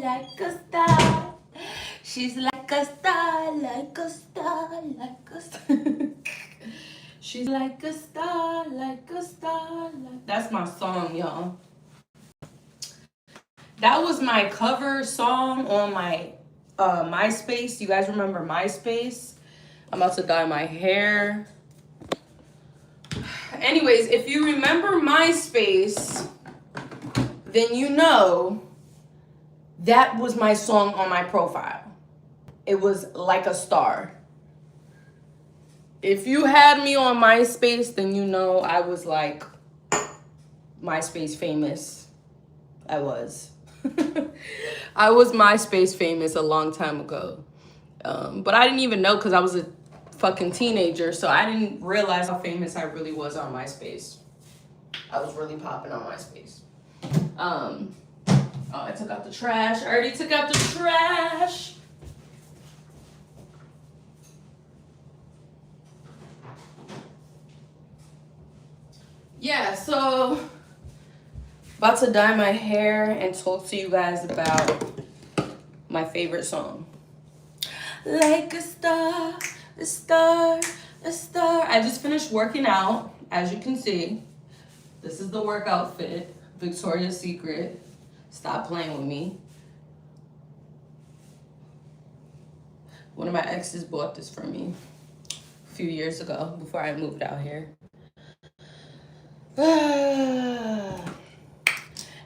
like a star. She's like a star, like a star, like a star. She's like a star, like a star. That's my song, y'all. That was my cover song on my MySpace. You guys remember MySpace? I'm about to dye my hair. Anyways, if you remember MySpace, then you know that was my song on my profile. It was Like a Star. If you had me on MySpace, then you know I was like MySpace famous. I was. I was MySpace famous a long time ago. But I didn't even know because I was a fucking teenager, so I didn't realize how famous I really was on MySpace. I was really popping on MySpace. Oh, I took out the trash. I already took out the trash. Yeah, so about to dye my hair and talk to you guys about my favorite song. Like a star, a star, a star. I just finished working out, as you can see. This is the workout fit, Victoria's Secret. Stop playing with me. One of my exes bought this for me a few years ago before I moved out here.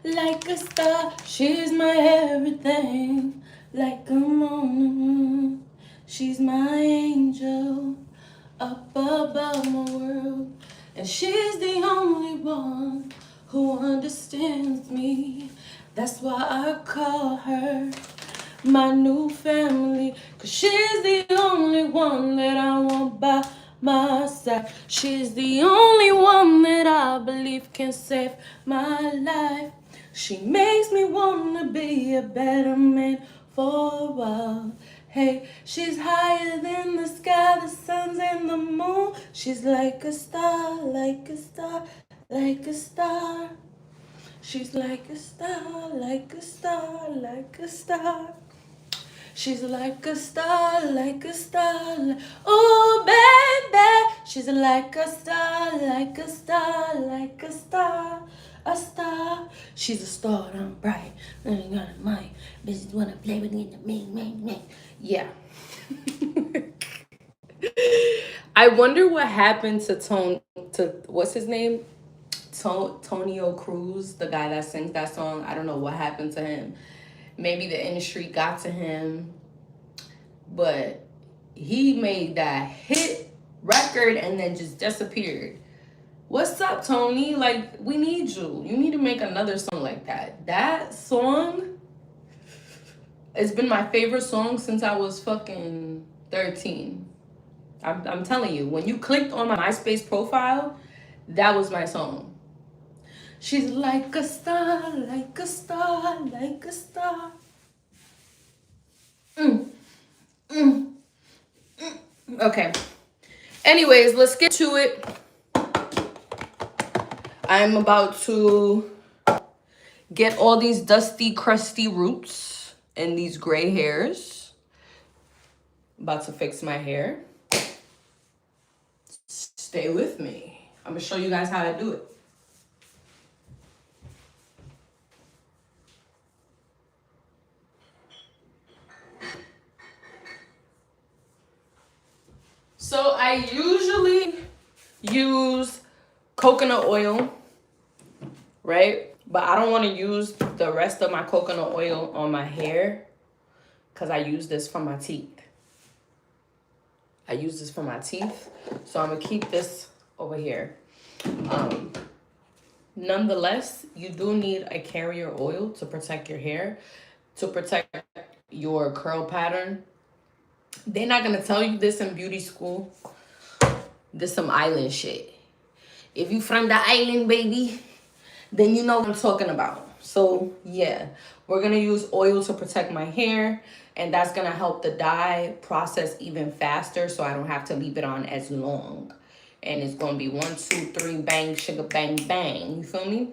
Like a star, she's my everything. Like a moon, she's my angel up above my world. And she's the only one who understands me. That's why I call her my new family. 'Cause she's the only one that I want by my side. She's the only one that I believe can save my life. She makes me wanna be a better man for a while. Hey, she's higher than the sky, the sun's and the moon. She's like a star, like a star, like a star. She's like a star, like a star, like a star. She's like a star, like a star. Oh, baby. She's like a star, like a star, like a star. A star. She's a star, I'm bright. I ain't got a mind. Bitches wanna play with me. Yeah. I wonder what happened to what's his name? Tonio Cruz, the guy that sings that song. I don't know what happened to him. Maybe the industry got to him, but he made that hit record and then just disappeared. What's up, Tony? Like, we need you. You need to make another song like that. That song has been my favorite song since I was fucking 13. I'm telling you, when you clicked on my MySpace profile, that was my song. She's like a star, like a star, like a star. Okay. Anyways, let's get to it. I'm about to get all these dusty, crusty roots and these gray hairs. About to fix my hair. Stay with me. I'm gonna show you guys how to do it. So I usually use coconut oil, right? But I don't want to use the rest of my coconut oil on my hair because I use this for my teeth. So I'm going to keep this over here. Nonetheless, you do need a carrier oil to protect your hair, to protect your curl pattern. They're not going to tell you this in beauty school. This some island shit. If you from the island, baby, then you know what I'm talking about. So, yeah, we're going to use oil to protect my hair. And that's going to help the dye process even faster so I don't have to leave it on as long. And it's going to be 1, 2, 3, bang, sugar, bang, bang. You feel me?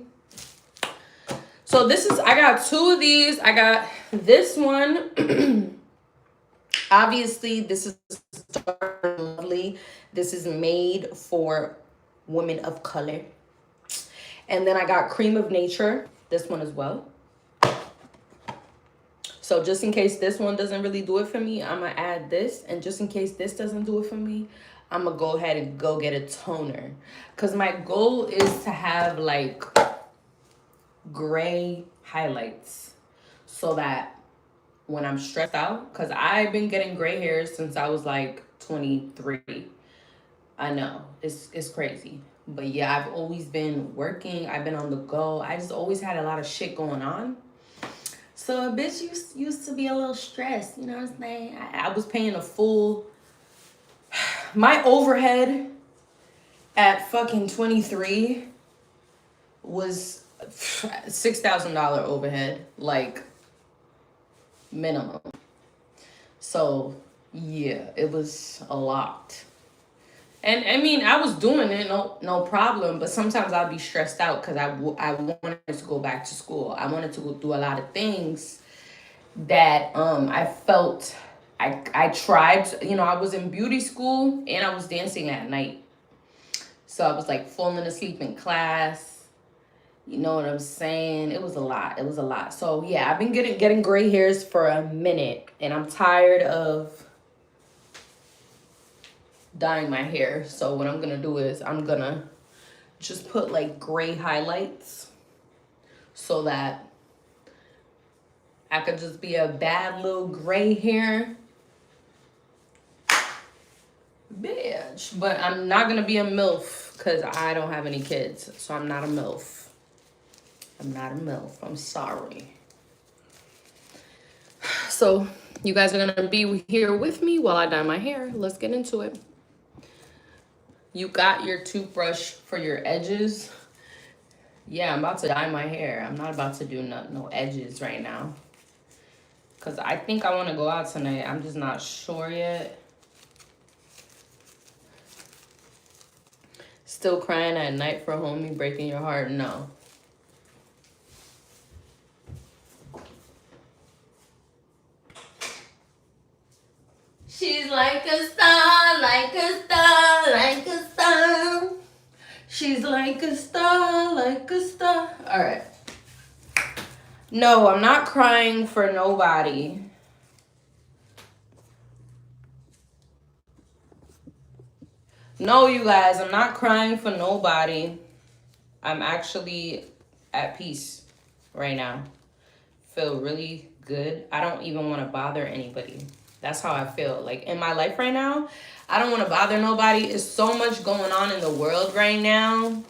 So this is, I got two of these. I got this one. Obviously, this is lovely. This is made for women of color. And then I got Cream of Nature, this one as well. So just in case this one doesn't really do it for me, I'm going to add this. And just in case this doesn't do it for me, I'm going to go ahead and go get a toner. Because my goal is to have like gray highlights. So that when I'm stressed out, because I've been getting gray hairs since I was like 23. I know, it's crazy. But yeah, I've always been working. I've been on the go. I just always had a lot of shit going on. So a bitch used to be a little stressed, you know what I'm saying? I was paying a full... My overhead at fucking 23 was $6,000 overhead, like, minimum. So, yeah, it was a lot. And I mean, I was doing it, no problem. But sometimes I'd be stressed out because I wanted to go back to school. I wanted to go do a lot of things that I felt I tried. You know, I was in beauty school and I was dancing at night. So I was like falling asleep in class. You know what I'm saying? It was a lot. It was a lot. So yeah, I've been getting gray hairs for a minute, and I'm tired of dyeing my hair. So what I'm gonna do is I'm gonna just put like gray highlights so that I could just be a bad little gray hair bitch. But I'm not gonna be a MILF because I don't have any kids. So I'm not a MILF. I'm not a MILF. I'm sorry. So you guys are gonna be here with me while I dye my hair. Let's get into it. You got your toothbrush for your edges. Yeah, I'm about to dye my hair. I'm not about to do no edges right now. Because I think I want to go out tonight. I'm just not sure yet. Still crying at night for homie breaking your heart? No. She's like a star, like a star, like a star. She's like a star, like a star. All right. No, I'm not crying for nobody. No, you guys, I'm not crying for nobody. I'm actually at peace right now. Feel really good. I don't even want to bother anybody. That's how I feel. Like in my life right now, I don't want to bother nobody. There's so much going on in the world right now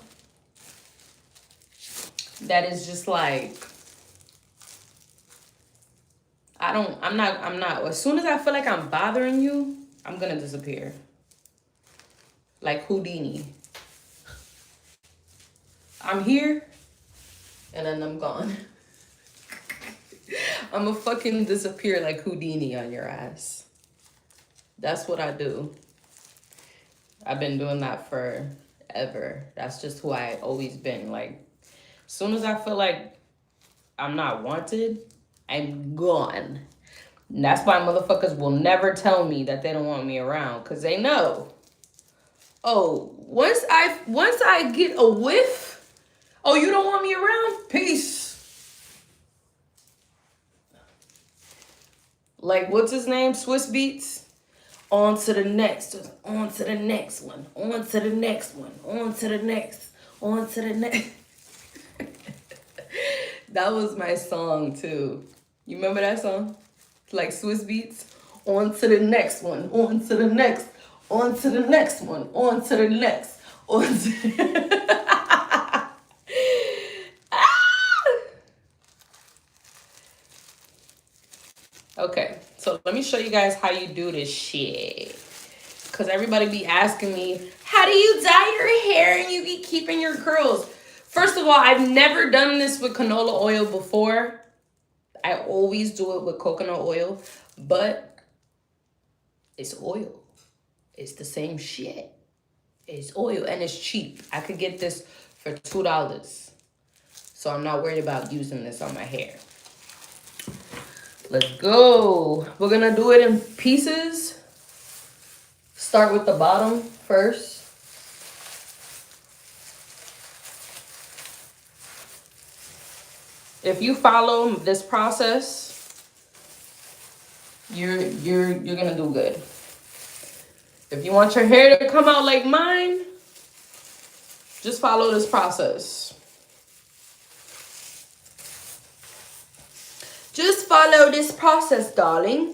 that is just like, I'm not. As soon as I feel like I'm bothering you, I'm going to disappear. Like Houdini. I'm here and then I'm gone. I'm gonna fucking disappear like Houdini on your ass. That's what I do. I've been doing that forever. That's just who I always been. Like, as soon as I feel like I'm not wanted, I'm gone. And that's why motherfuckers will never tell me that they don't want me around, because they know. Oh, once I get a whiff, oh, you don't want me around? Peace. Like, what's his name? Swiss Beats? On to the next. On to the next one. On to the next one. On to the next. On to the next. That was my song, too. You remember that song? Like Swiss Beats? On to the next one. On to the next. On to the next one. On to the next. On to... Okay, so let me show you guys how you do this shit. Because everybody be asking me, how do you dye your hair and you be keeping your curls? First of all, I've never done this with canola oil before. I always do it with coconut oil. But it's oil. It's the same shit. It's oil and it's cheap. I could get this for $2. So I'm not worried about using this on my hair. Let's go. We're gonna do it in pieces. Start with the bottom first. If you follow this process, you're gonna do good. If you want your hair to come out like mine, just follow this process. Just follow this process, darling.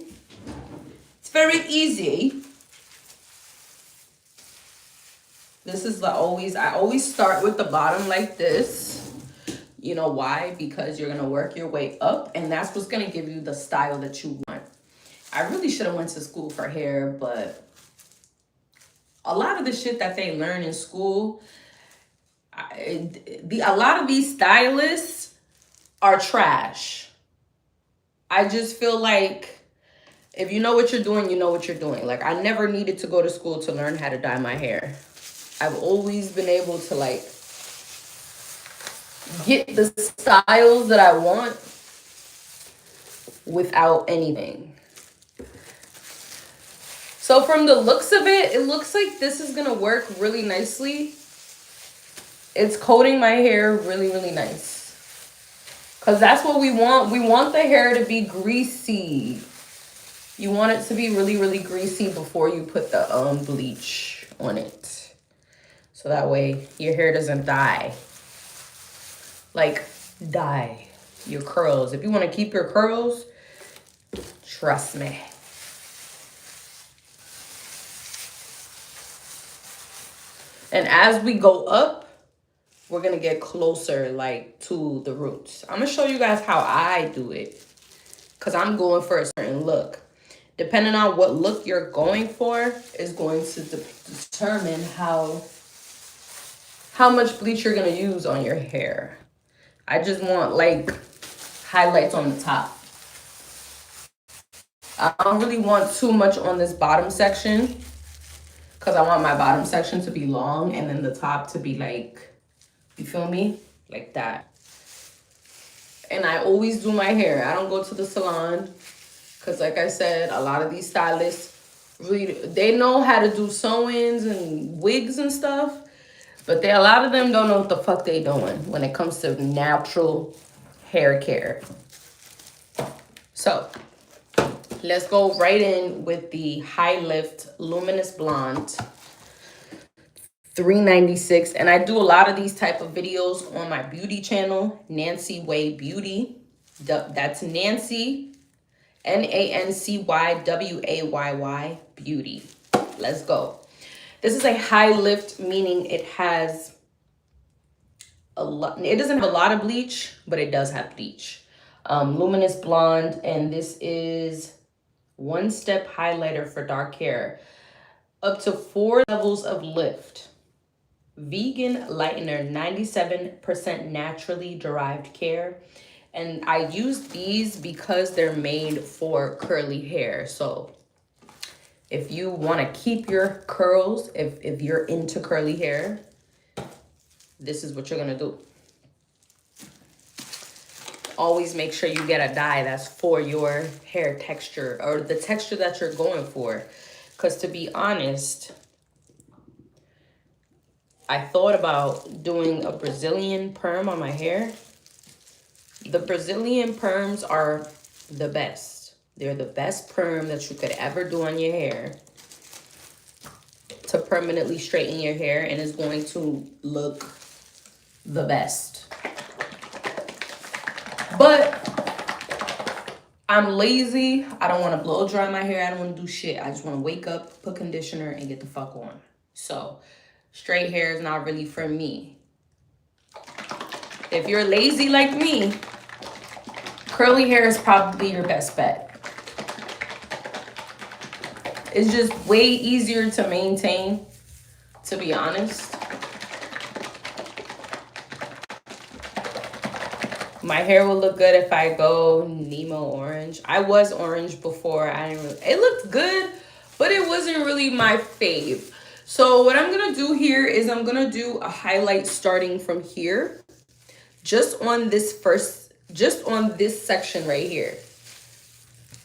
It's very easy. This is I always start with the bottom like this. You know why? Because you're gonna work your way up, and that's what's gonna give you the style that you want. I really should have went to school for hair, but a lot of the shit that they learn in school, a lot of these stylists are trash. I just feel like if you know what you're doing, you know what you're doing. Like, I never needed to go to school to learn how to dye my hair. I've always been able to, like, get the styles that I want without anything. So from the looks of it, it looks like this is going to work really nicely. It's coating my hair really, really nice. Because that's what we want. We want the hair to be greasy. You want it to be really, really greasy before you put the bleach on it. So that way your hair doesn't dye. Like, dye your curls. If you want to keep your curls, trust me. And as we go up, we're going to get closer, like, to the roots. I'm going to show you guys how I do it. Because I'm going for a certain look. Depending on what look you're going for is going to determine how much bleach you're going to use on your hair. I just want, like, highlights on the top. I don't really want too much on this bottom section. Because I want my bottom section to be long and then the top to be, like, you feel me? Like that. And I always do my hair. I don't go to the salon. Because like I said, a lot of these stylists, really, they know how to do sew-ins and wigs and stuff. But a lot of them don't know what the fuck they doing when it comes to natural hair care. So, let's go right in with the High Lift Luminous Blonde. $3.96, and I do a lot of these type of videos on my beauty channel, Nancy Way Beauty. That's Nancy, NANCYWAYY Beauty. Let's go. This is a high lift, meaning it has a lot. It doesn't have a lot of bleach, but it does have bleach. Luminous Blonde, and this is one step highlighter for dark hair. Up to 4 levels of lift. Vegan lightener, 97% naturally derived care. And I use these because they're made for curly hair. So if you want to keep your curls, if you're into curly hair, this is what you're going to do. Always make sure you get a dye that's for your hair texture or the texture that you're going for. Because to be honest, I thought about doing a Brazilian perm on my hair. The Brazilian perms are the best. They're the best perm that you could ever do on your hair to permanently straighten your hair, and it's going to look the best. But I'm lazy. I don't want to blow dry my hair. I don't want to do shit. I just want to wake up, put conditioner, and get the fuck on. So straight hair is not really for me. If you're lazy like me, curly hair is probably your best bet. It's just way easier to maintain, to be honest. My hair will look good if I go Nemo orange. I was orange before. It looked good, but it wasn't really my fave. So what I'm going to do here is I'm going to do a highlight starting from here. just on this section right here.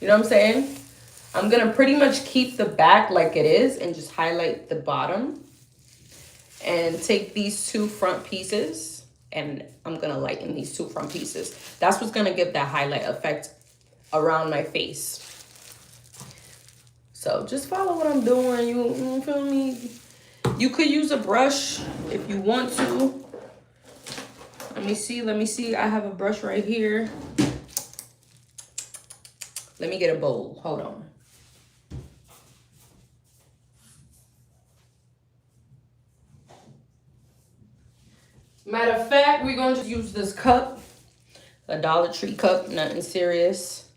You know what I'm saying? I'm gonna pretty much keep the back like it is and just highlight the bottom. And take these two front pieces and I'm gonna lighten these two front pieces. That's what's gonna give that highlight effect around my face. So just follow what I'm doing. You feel me? You could use a brush if you want to. Let me see. I have a brush right here. Let me get a bowl. Hold on. Matter of fact, we're going to use this cup, a Dollar Tree cup, nothing serious.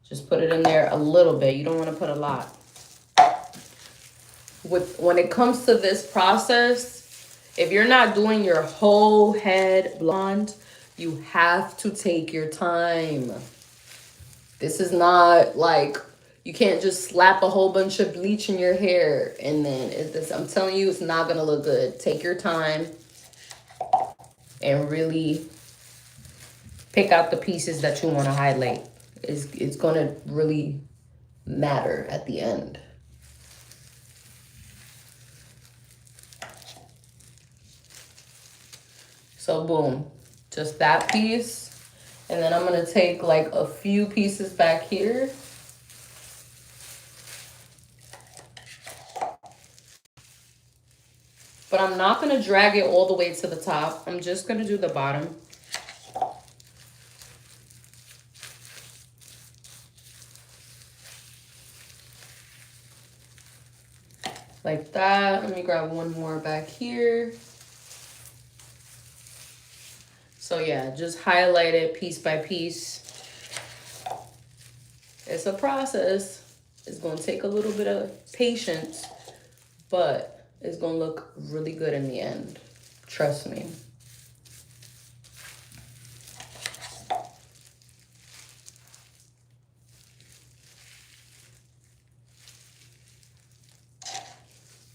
Just put it in there a little bit. You don't want to put a lot. When it comes to this process, if you're not doing your whole head blonde, you have to take your time. This is not like, you can't just slap a whole bunch of bleach in your hair and then I'm telling you, it's not going to look good. Take your time and really pick out the pieces that you want to highlight. It's going to really matter at the end. So boom, just that piece. And then I'm going to take like a few pieces back here. But I'm not going to drag it all the way to the top. I'm just going to do the bottom. Like that. Let me grab one more back here. So yeah, just highlight it piece by piece. It's a process. It's going to take a little bit of patience, but it's going to look really good in the end. Trust me.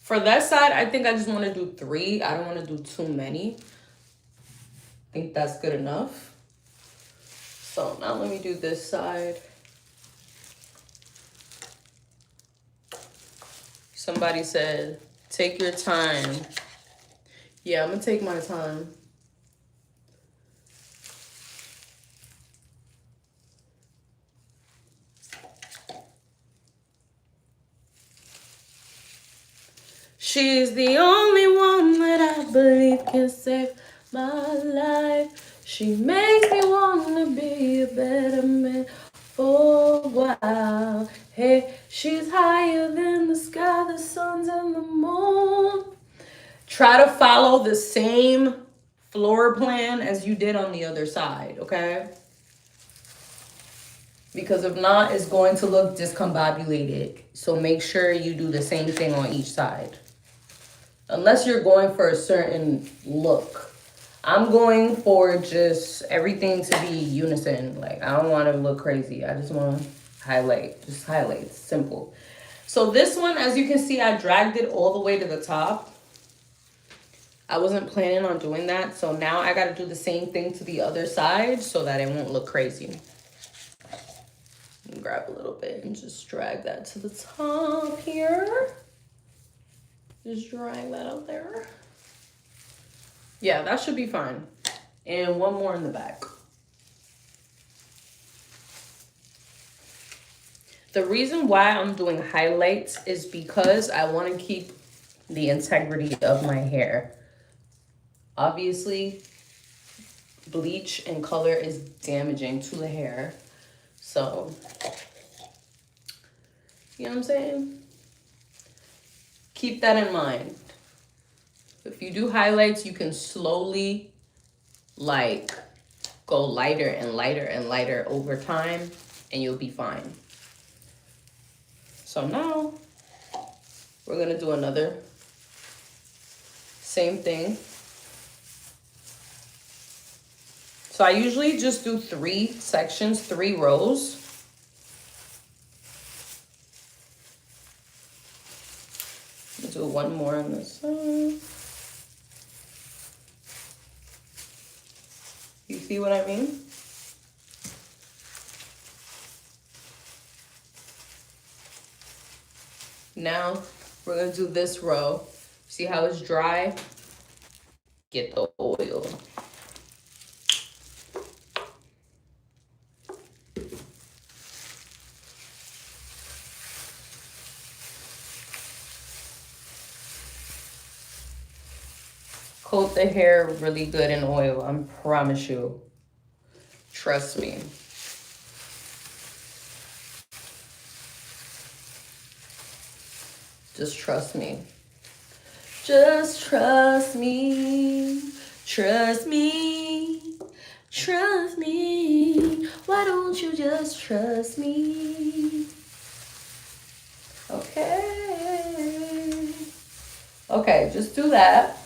For that side, I think I just want to do 3. I don't want to do too many. I think that's good enough. So now let me do this side. Somebody said, take your time. Yeah, I'm going to take my time. She's the only one that I believe can save my life. She makes me want to be a better man for a while. Hey, she's higher than the sky, the suns and the moon. Try to follow the same floor plan as you did on the other side, okay? Because if not, it's going to look discombobulated. So make sure you do the same thing on each side. Unless you're going for a certain look. I'm going for just everything to be unison. Like, I don't want to look crazy. I just want to highlight. Just highlight. It's simple. So this one, as you can see, I dragged it all the way to the top. I wasn't planning on doing that. So now I got to do the same thing to the other side so that it won't look crazy. Grab a little bit and just drag that to the top here. Just drag that up there. Yeah, that should be fine. And one more in the back. The reason why I'm doing highlights is because I want to keep the integrity of my hair. Obviously, bleach and color is damaging to the hair. So, you know what I'm saying? Keep that in mind. If you do highlights, you can slowly like go lighter and lighter and lighter over time and you'll be fine. So now we're gonna do another same thing. So I usually just do 3 sections, 3 rows. Do one more on this side. see what I mean? Now we're gonna do this row. See how it's dry? Get the oil. Coat the hair really good in oil, I promise you. Trust me. Just trust me. Just trust me. Trust me. Trust me. Why don't you just trust me? Okay. Okay, just do that.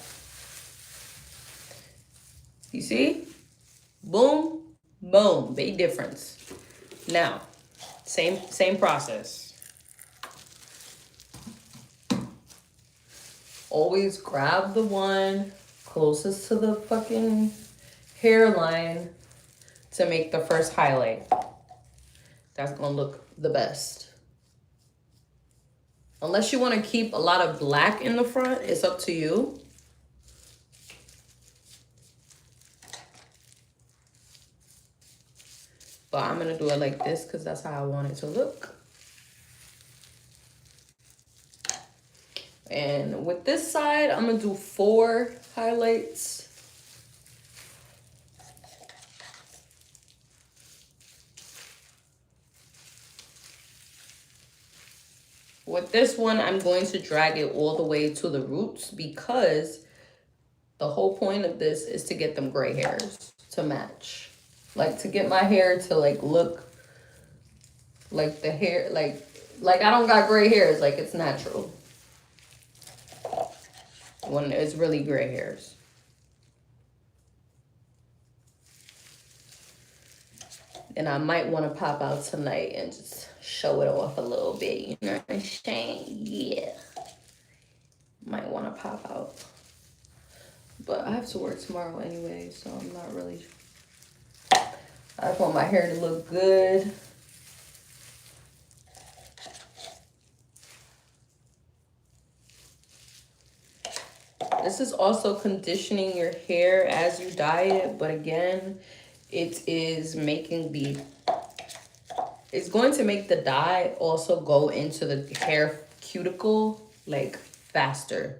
You see? Boom, boom, big difference. Now, same process. Always grab the one closest to the fucking hairline to make the first highlight. That's gonna look the best. Unless you want to keep a lot of black in the front, it's up to you. But I'm gonna do it like this because that's how I want it to look. And with this side, I'm gonna do 4 highlights. With this one, I'm going to drag it all the way to the roots because the whole point of this is to get them gray hairs to match. Like to get my hair to like look like the hair, like I don't got gray hairs, like it's natural. When it's really gray hairs. And I might want to pop out tonight and just show it off a little bit, you know what I'm saying? Yeah. Might want to pop out. But I have to work tomorrow anyway, so I'm not really... I just want my hair to look good. This is also conditioning your hair as you dye it, but again, it is making the... It's going to make the dye also go into the hair cuticle, like, faster.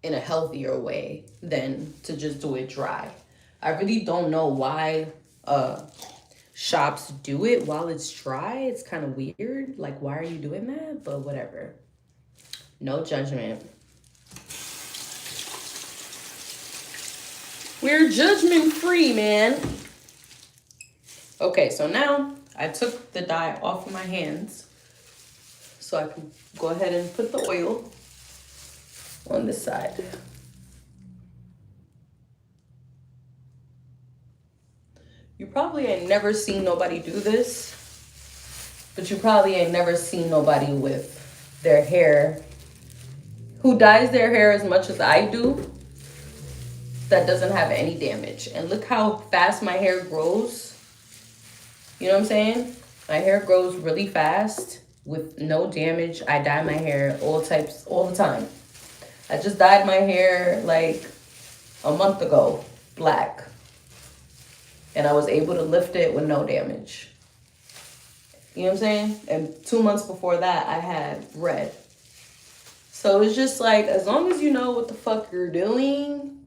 In a healthier way than to just do it dry. I really don't know why shops do it while it's dry. It's kind of weird. Like, why are you doing that? But whatever. No judgment. We're judgment free, man. Okay, so now I took the dye off of my hands so I can go ahead and put the oil on this side. You probably ain't never seen nobody do this, but you probably ain't never seen nobody with their hair, who dyes their hair as much as I do, that doesn't have any damage. And look how fast my hair grows. You know what I'm saying? My hair grows really fast with no damage. I dye my hair all the time. I just dyed my hair like a month ago, black. And I was able to lift it with no damage. You know what I'm saying? And 2 months before that, I had red. So it's just like, as long as you know what the fuck you're doing,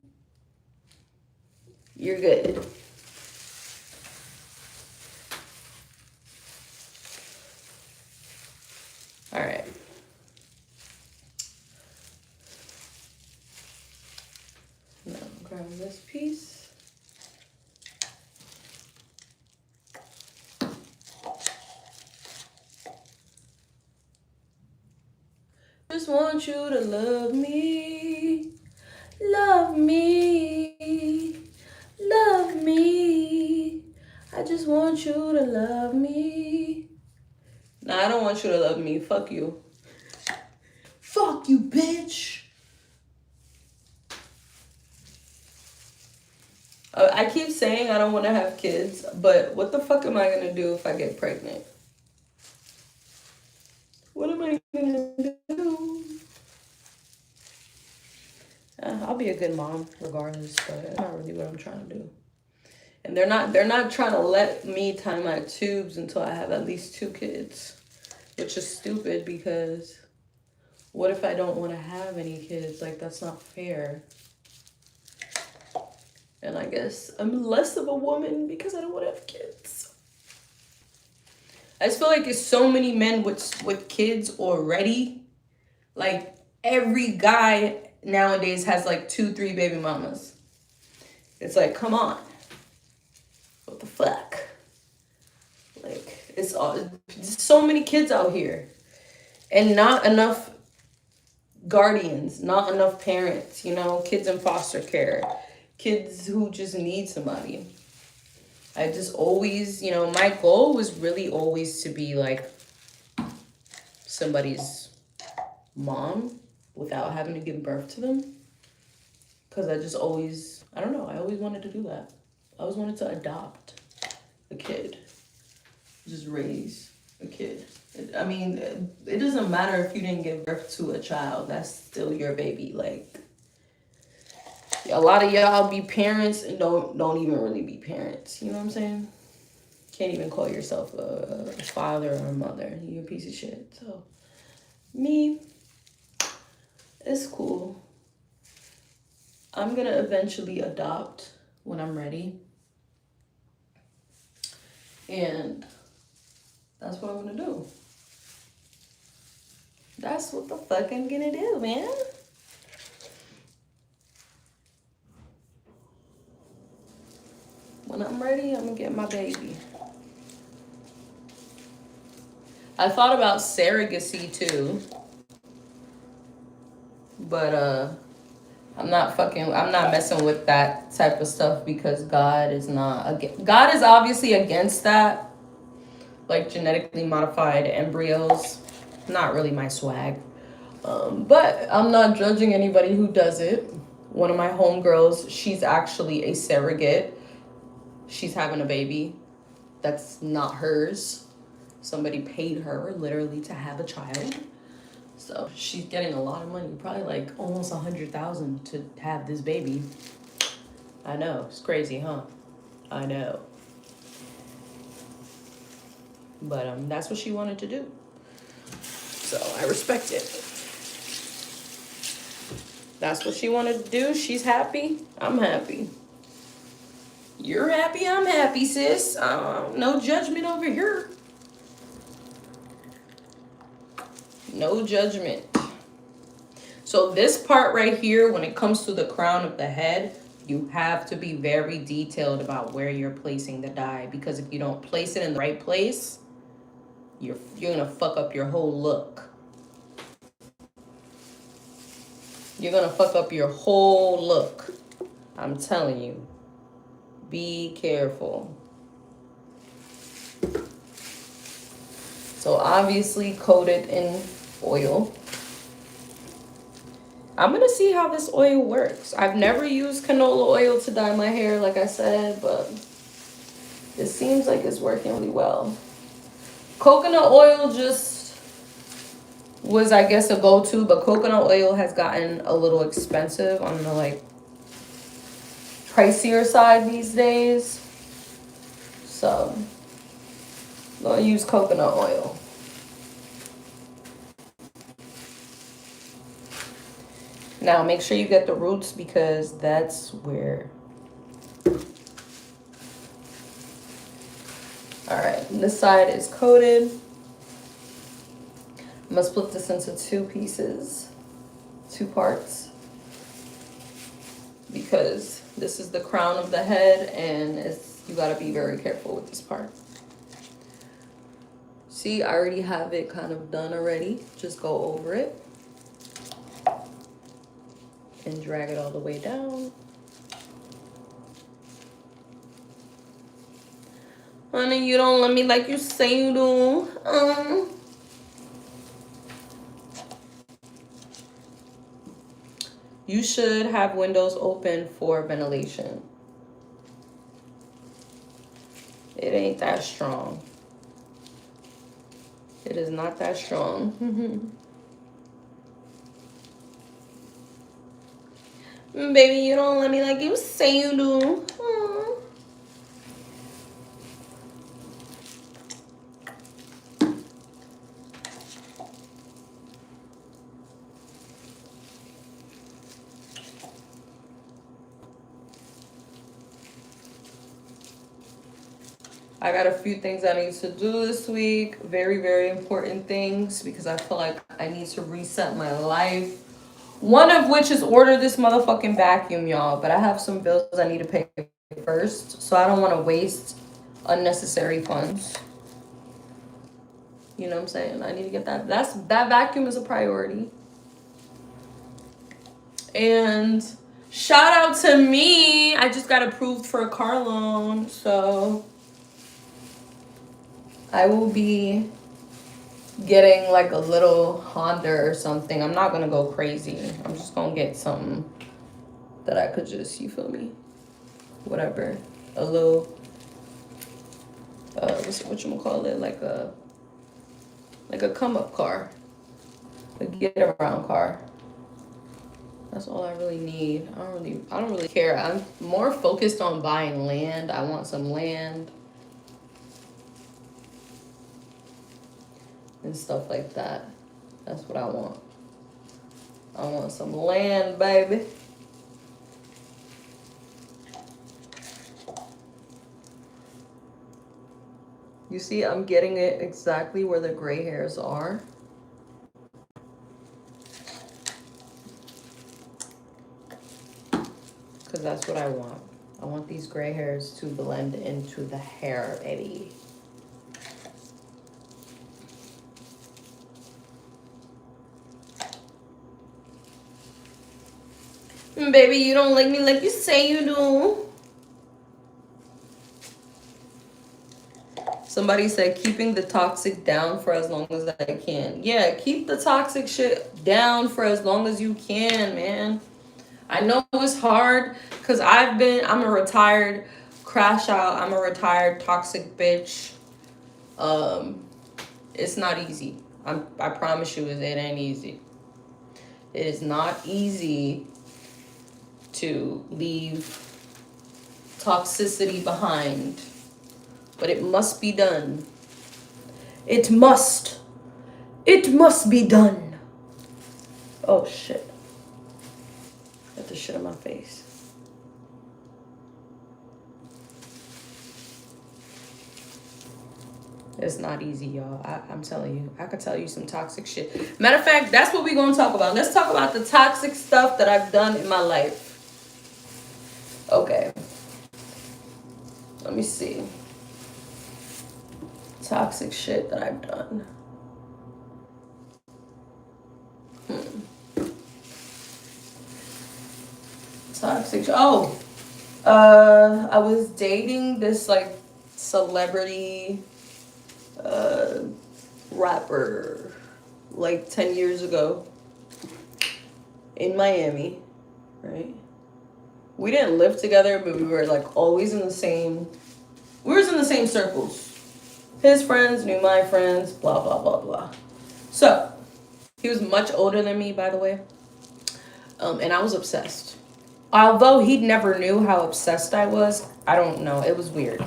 you're good. All right. Now grab this piece. Just want you to love me, love me, love me. I just want you to love me. Nah, I don't want you to love me. Fuck you. Fuck you, bitch. I keep saying I don't want to have kids, but what the fuck am I going to do if I get pregnant? What am I going to do? I'll be a good mom regardless, but that's not really what I'm trying to do. And they're not trying to let me tie my tubes until I have at least 2 kids, which is stupid because what if I don't want to have any kids? Like, that's not fair. And I guess I'm less of a woman because I don't want to have kids. I just feel like there's so many men with kids already. Like, every guy nowadays has like 2, 3 baby mamas. It's like, come on. What the fuck? Like, it's so many kids out here. And not enough guardians, not enough parents, you know, kids in foster care, kids who just need somebody. I just always, you know, my goal was really always to be like somebody's mom without having to give birth to them. Because I just always, I don't know, I always wanted to do that. I always wanted to adopt a kid, just raise a kid. I mean, it doesn't matter if you didn't give birth to a child, that's still your baby. Like, a lot of y'all be parents and don't even really be parents. You know what I'm saying? Can't even call yourself a father or a mother. You're a piece of shit. So, me, it's cool. I'm gonna eventually adopt when I'm ready. And that's what I'm gonna do. That's what the fuck I'm gonna do, man. When I'm ready, I'm gonna get my baby. I thought about surrogacy too. But I'm not messing with that type of stuff because God is obviously against that. Like genetically modified embryos. Not really my swag. But I'm not judging anybody who does it. One of my homegirls, she's actually a surrogate. She's having a baby that's not hers. Somebody paid her literally to have a child. So she's getting a lot of money, probably like almost 100,000 to have this baby. I know, it's crazy, huh? I know. But that's what she wanted to do. So I respect it. That's what she wanted to do. She's happy. I'm happy. You're happy. I'm happy, sis. No judgment over here. No judgment. So this part right here, when it comes to the crown of the head, you have to be very detailed about where you're placing the dye, because if you don't place it in the right place, you're gonna fuck up your whole look. You're gonna fuck up your whole look. I'm telling you. Be careful. So obviously coat it in oil. I'm gonna see how this oil works. I've never used canola oil to dye my hair, like I said, but it seems like it's working really well. Coconut oil just was, I guess, a go-to, but coconut oil has gotten a little expensive on the like pricier side these days. So I'm gonna use coconut oil. Now make sure you get the roots because that's where. Alright, this side is coated. I'm gonna split this into 2 pieces, 2 parts, because this is the crown of the head and you gotta be very careful with this part. See, I already have it kind of done already. Just go over it and drag it all the way down. Honey, you don't love me like you say you do. You should have windows open for ventilation. It ain't that strong. It is not that strong. Baby, you don't let me like you say you do. Aww. I got a few things I need to do this week. Very, very important things because I feel like I need to reset my life. One of which is order this motherfucking vacuum, y'all. But I have some bills I need to pay first. So I don't want to waste unnecessary funds. You know what I'm saying? I need to get that. That vacuum is a priority. And shout out to me. I just got approved for a car loan. So I will be getting like a little Honda or something. I'm not gonna go crazy. I'm just gonna get something that I could just, you feel me? Whatever. A little what you gonna call it? Like a come up car. A get around car. That's all I really need. I don't really care. I'm more focused on buying land. I want some land. And stuff like that. That's what I want. I want some land, baby. You see, I'm getting it exactly where the gray hairs are. Because that's what I want. I want these gray hairs to blend into the hair, baby. Baby, you don't like me like you say you do. Somebody said keeping the toxic down for as long as I can. Yeah, keep the toxic shit down for as long as you can, man. I know it's hard because I'm a retired crash out. I'm a retired toxic bitch. It's not easy. I promise you, it ain't easy. It is not easy to leave toxicity behind, but it must be done. It must be done. Oh shit. Got the shit on my face. It's not easy, y'all. I'm telling you. I could tell you some toxic shit. Matter of fact, that's what we're going to talk about. Let's talk about the toxic stuff that I've done in my life. Okay. Let me see. Toxic shit that I've done. Toxic. Oh. I was dating this like celebrity rapper like 10 years ago in Miami, right? We didn't live together, but we were like always in the same circles. His friends knew my friends, blah, blah, blah, blah. So, he was much older than me, by the way. And I was obsessed. Although he never knew how obsessed I was, I don't know. It was weird.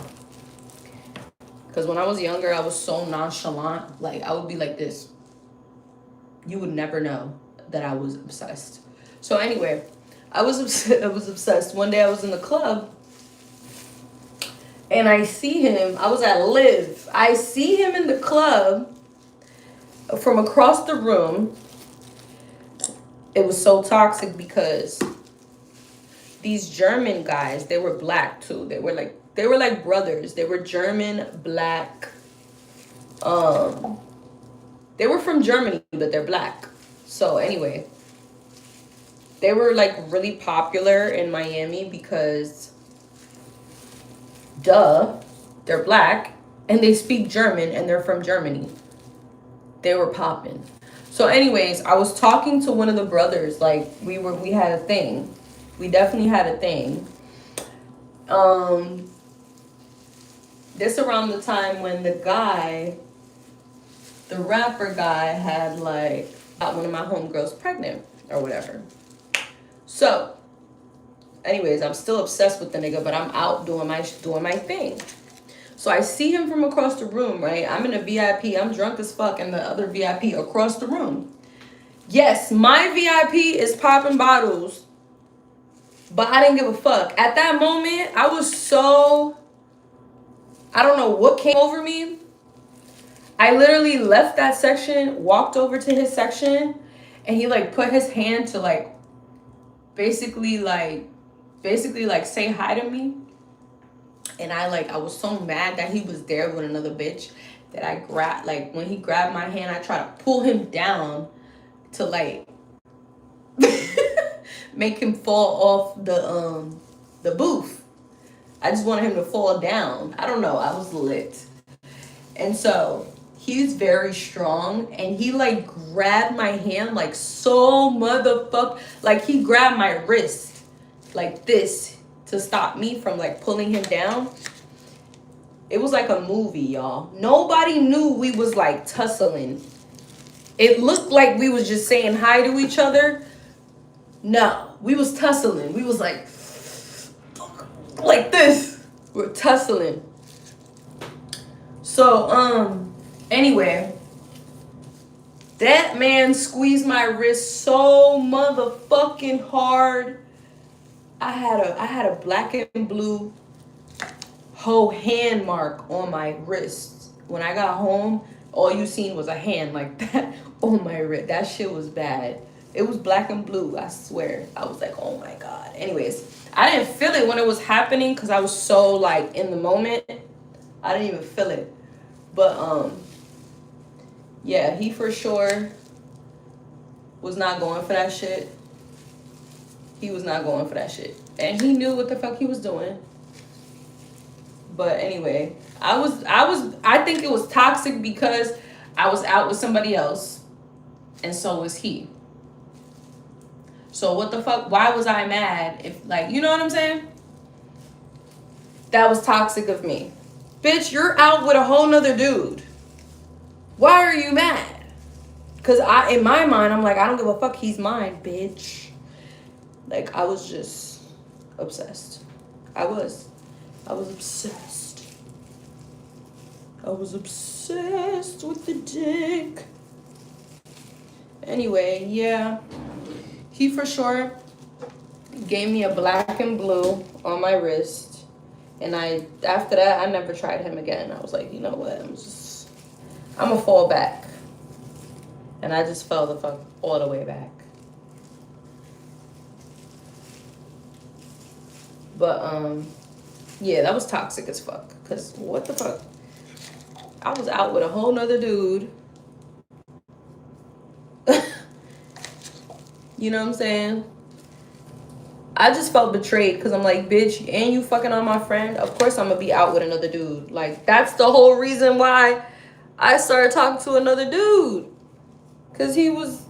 Because when I was younger, I was so nonchalant. Like, I would be like this. You would never know that I was obsessed. So anyway, I was obsessed. One day I was in the club. And I see him. I was at Live. I see him in the club from across the room. It was so toxic because these German guys, they were black too. They were like brothers. They were German, black. They were from Germany, but they're black. So anyway, they were like really popular in Miami because, duh, they're black and they speak German and they're from Germany. They were popping. So anyways, I was talking to one of the brothers. Like we had a thing. We definitely had a thing. this around the time when the rapper guy had like got one of my homegirls pregnant or whatever. So, anyways, I'm still obsessed with the nigga, but I'm out doing my thing. So I see him from across the room, right? I'm in a VIP. I'm drunk as fuck, and the other VIP across the room. Yes, my VIP is popping bottles, but I didn't give a fuck. At that moment, I was so... I don't know what came over me. I literally left that section, walked over to his section, and he like put his hand to like basically like say hi to me. And I was so mad that he was there with another bitch that I grabbed, like when he grabbed my hand, I tried to pull him down to like make him fall off the booth. I just wanted him to fall down. I don't know, I was lit. And so he's very strong, and he like grabbed my hand like so motherfuck, like he grabbed my wrist like this to stop me from like pulling him down. It was like a movie, y'all. Nobody knew we was like tussling. It looked like we was just saying hi to each other. No, we was tussling. We was like this. We're tussling. So, anyway, that man squeezed my wrist so motherfucking hard. I had a black and blue whole hand mark on my wrist. When I got home, all you seen was a hand like that on my wrist. That shit was bad. It was black and blue, I swear. I was like, oh my God. Anyways, I didn't feel it when it was happening because I was so like in the moment. I didn't even feel it. But yeah, he for sure was not going for that shit. He was not going for that shit. And he knew what the fuck he was doing. But anyway, I think it was toxic because I was out with somebody else, and so was he. So what the fuck? Why was I mad? If like, you know what I'm saying? That was toxic of me. Bitch, you're out with a whole nother dude. Why are you mad? Because in my mind, I'm like, I don't give a fuck. He's mine, bitch. Like, I was just obsessed. I was obsessed. I was obsessed with the dick. Anyway, yeah. He for sure gave me a black and blue on my wrist. And after that, I never tried him again. I was like, you know what? I'm gonna fall back. And I just fell the fuck all the way back. But, yeah, that was toxic as fuck. Because what the fuck? I was out with a whole nother dude. You know what I'm saying? I just felt betrayed because I'm like, bitch, and you fucking on my friend? Of course I'm going to be out with another dude. Like, that's the whole reason why I started talking to another dude. Because he was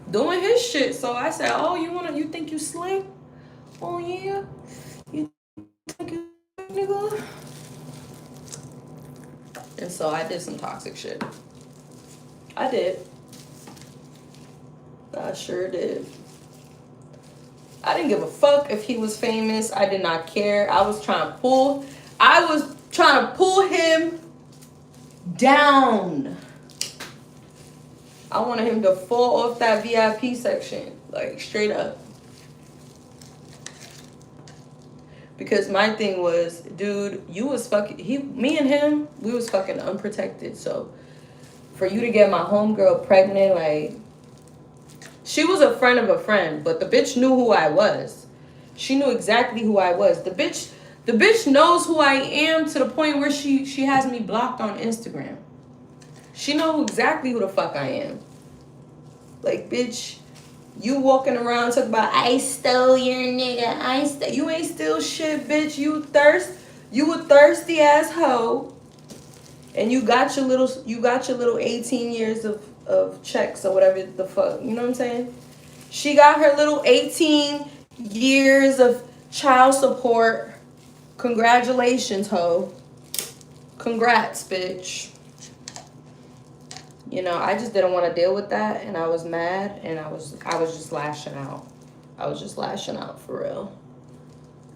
doing his shit. So I said, oh, you think you slick? Oh, yeah? You think you nigga? And so I did some toxic shit. I did. I sure did. I didn't give a fuck if he was famous. I did not care. I was trying to pull him down. I wanted him to fall off that VIP section. Like, straight up. Because my thing was, dude, you was fucking... Me and him, we was fucking unprotected. So, for you to get my homegirl pregnant, like... She was a friend of a friend, but the bitch knew who I was. She knew exactly who I was. The bitch knows who I am to the point where she has me blocked on Instagram. She knows exactly who the fuck I am. Like, bitch, you walking around talking about, I stole your nigga. You ain't steal shit, bitch. You a thirsty ass hoe. And you got your little 18 years of checks or whatever the fuck. You know what I'm saying? She got her little 18 years of child support. Congratulations, hoe. Congrats, bitch. You know, I just didn't want to deal with that, and I was mad, and I was just lashing out. I was just lashing out for real.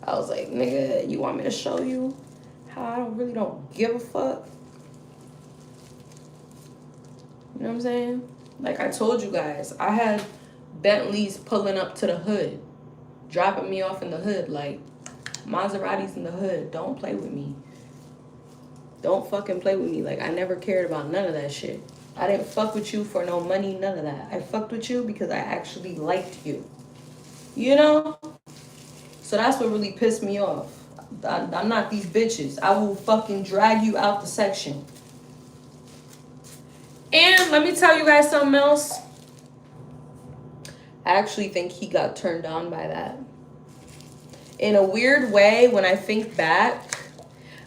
I was like, nigga, you want me to show you how I really don't give a fuck? You know what I'm saying? Like I told you guys, I had Bentleys pulling up to the hood, dropping me off in the hood, like Maseratis in the hood. Don't play with me. Don't fucking play with me. Like, I never cared about none of that shit. I didn't fuck with you for no money, none of that. I fucked with you because I actually liked you. You know? So that's what really pissed me off. I'm not these bitches. I will fucking drag you out the section. And let me tell you guys something else. I actually think he got turned on by that. In a weird way, when I think back,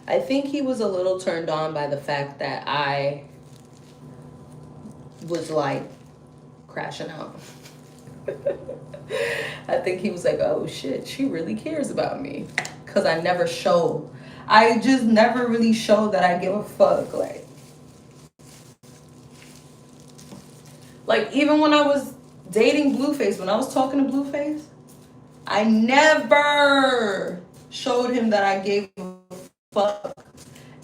I think he was a little turned on by the fact that I was like crashing out. I think he was like, oh shit, she really cares about me. Because I just never really showed that I give a fuck. Like even when I was dating Blueface, when I was talking to Blueface, I never showed him that I gave a fuck.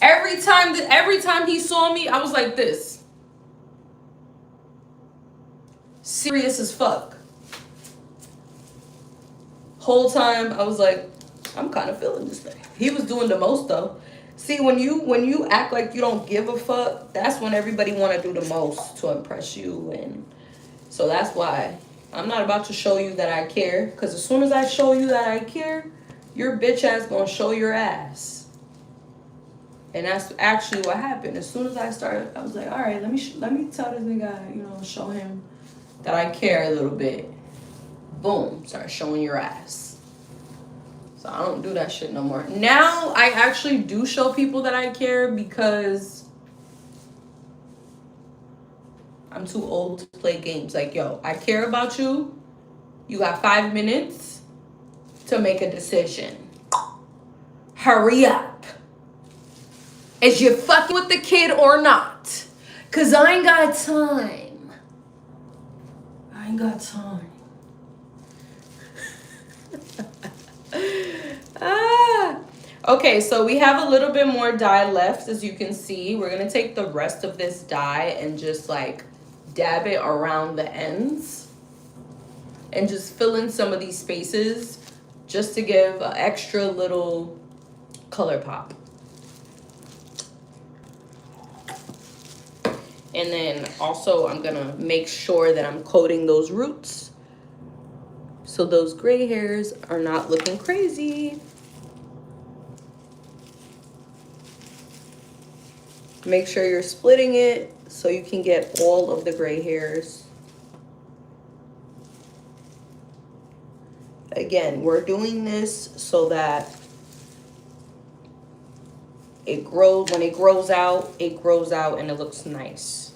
Every time he saw me, I was like this. Serious as fuck. Whole time I was like, I'm kind of feeling this thing. He was doing the most though. See, when you act like you don't give a fuck, that's when everybody want to do the most to impress you. And so that's why I'm not about to show you that I care. Because as soon as I show you that I care, your bitch ass gonna show your ass. And that's actually what happened. As soon as I started, I was like, all right, let me tell this nigga, you know, show him that I care a little bit. Boom, start showing your ass. So I don't do that shit no more. Now I actually do show people that I care because I'm too old to play games. Like, yo, I care about you. You got 5 minutes to make a decision. Hurry up. Is you fucking with the kid or not? Because I ain't got time. I ain't got time. Okay, so we have a little bit more dye left, as you can see. We're going to take the rest of this dye and just like dab it around the ends and just fill in some of these spaces just to give an extra little color pop. And then also I'm going to make sure that I'm coating those roots so those gray hairs are not looking crazy. Make sure you're splitting it so you can get all of the gray hairs. Again, we're doing this so that it grows. When it grows out and it looks nice.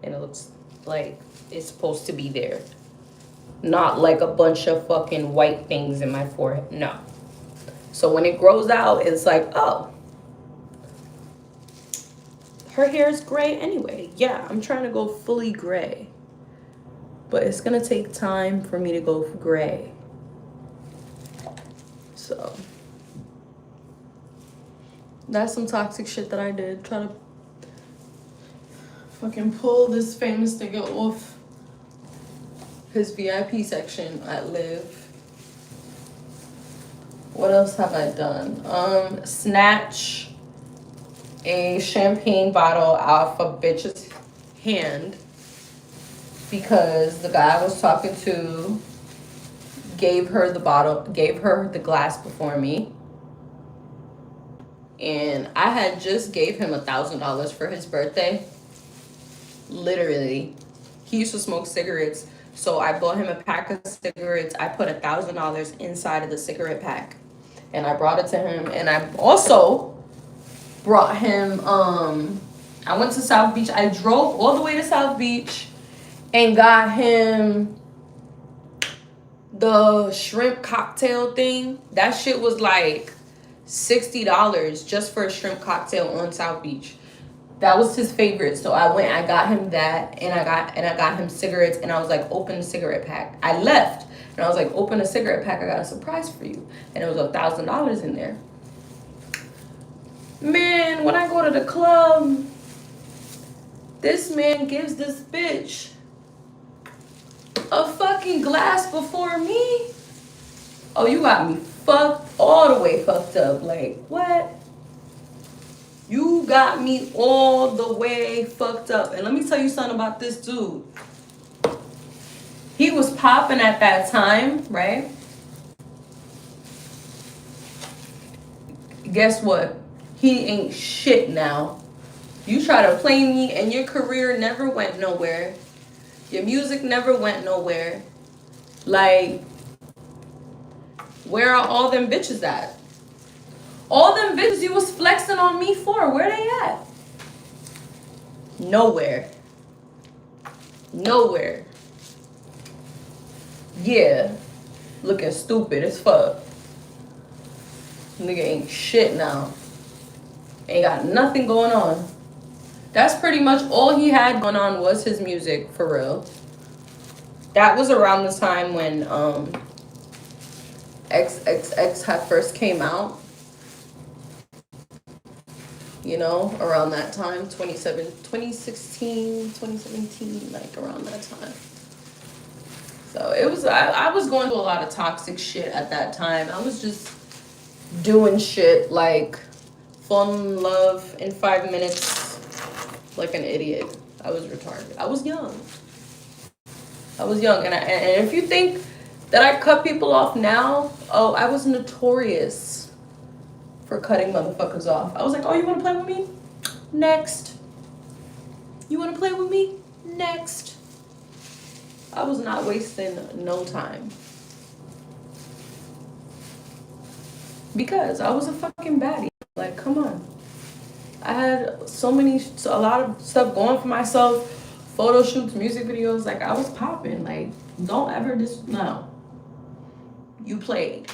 And it looks like it's supposed to be there. Not like a bunch of fucking white things in my forehead. No. So when it grows out, it's like, oh, her hair is gray anyway. Yeah, I'm trying to go fully gray. But it's going to take time for me to go gray. So that's some toxic shit that I did. Try to fucking pull this famous nigga off his VIP section at Live. What else have I done? Snatch a champagne bottle off a bitch's hand because the guy I was talking to gave her the glass before me. And I had just gave him $1,000 for his birthday. Literally. He used to smoke cigarettes. So I bought him a pack of cigarettes. I put $1,000 inside of the cigarette pack. And I brought it to him. And I also brought him, I went to South Beach. I drove all the way to South Beach and got him the shrimp cocktail thing. That shit was like $60 just for a shrimp cocktail on South Beach. That was his favorite. So I went, I got him that, and I got him cigarettes, and I was like, open the cigarette pack. I left and I was like, open a cigarette pack, I got a surprise for you. And it was $1,000 in there. Man, when I go to the club, this man gives this bitch a fucking glass before me. Oh, you got me fucked, all the way fucked up. Like, what? You got me all the way fucked up. And let me tell you something about this dude. He was popping at that time, right? Guess what? He ain't shit now. You try to play me and your career never went nowhere. Your music never went nowhere. Like, where are all them bitches at? All them bitches you was flexing on me for, where they at? Nowhere. Nowhere. Yeah. Looking stupid as fuck. Nigga ain't shit now. Ain't got nothing going on. That's pretty much all he had going on was his music, for real. That was around the time when XXX had first came out. You know, around that time, 2016, 2017, like around that time. So it was, I was going through a lot of toxic shit at that time. I was just doing shit like fall in love in 5 minutes like an idiot. I was retarded. I was young. And if you think that I cut people off now, oh, I was notorious for cutting motherfuckers off. I was like, oh, you want to play with me? Next. You want to play with me? Next. I was not wasting no time. Because I was a fucking baddie. Like, come on. I had a lot of stuff going for myself. Photo shoots, music videos. Like, I was popping. Like, don't ever no. You played.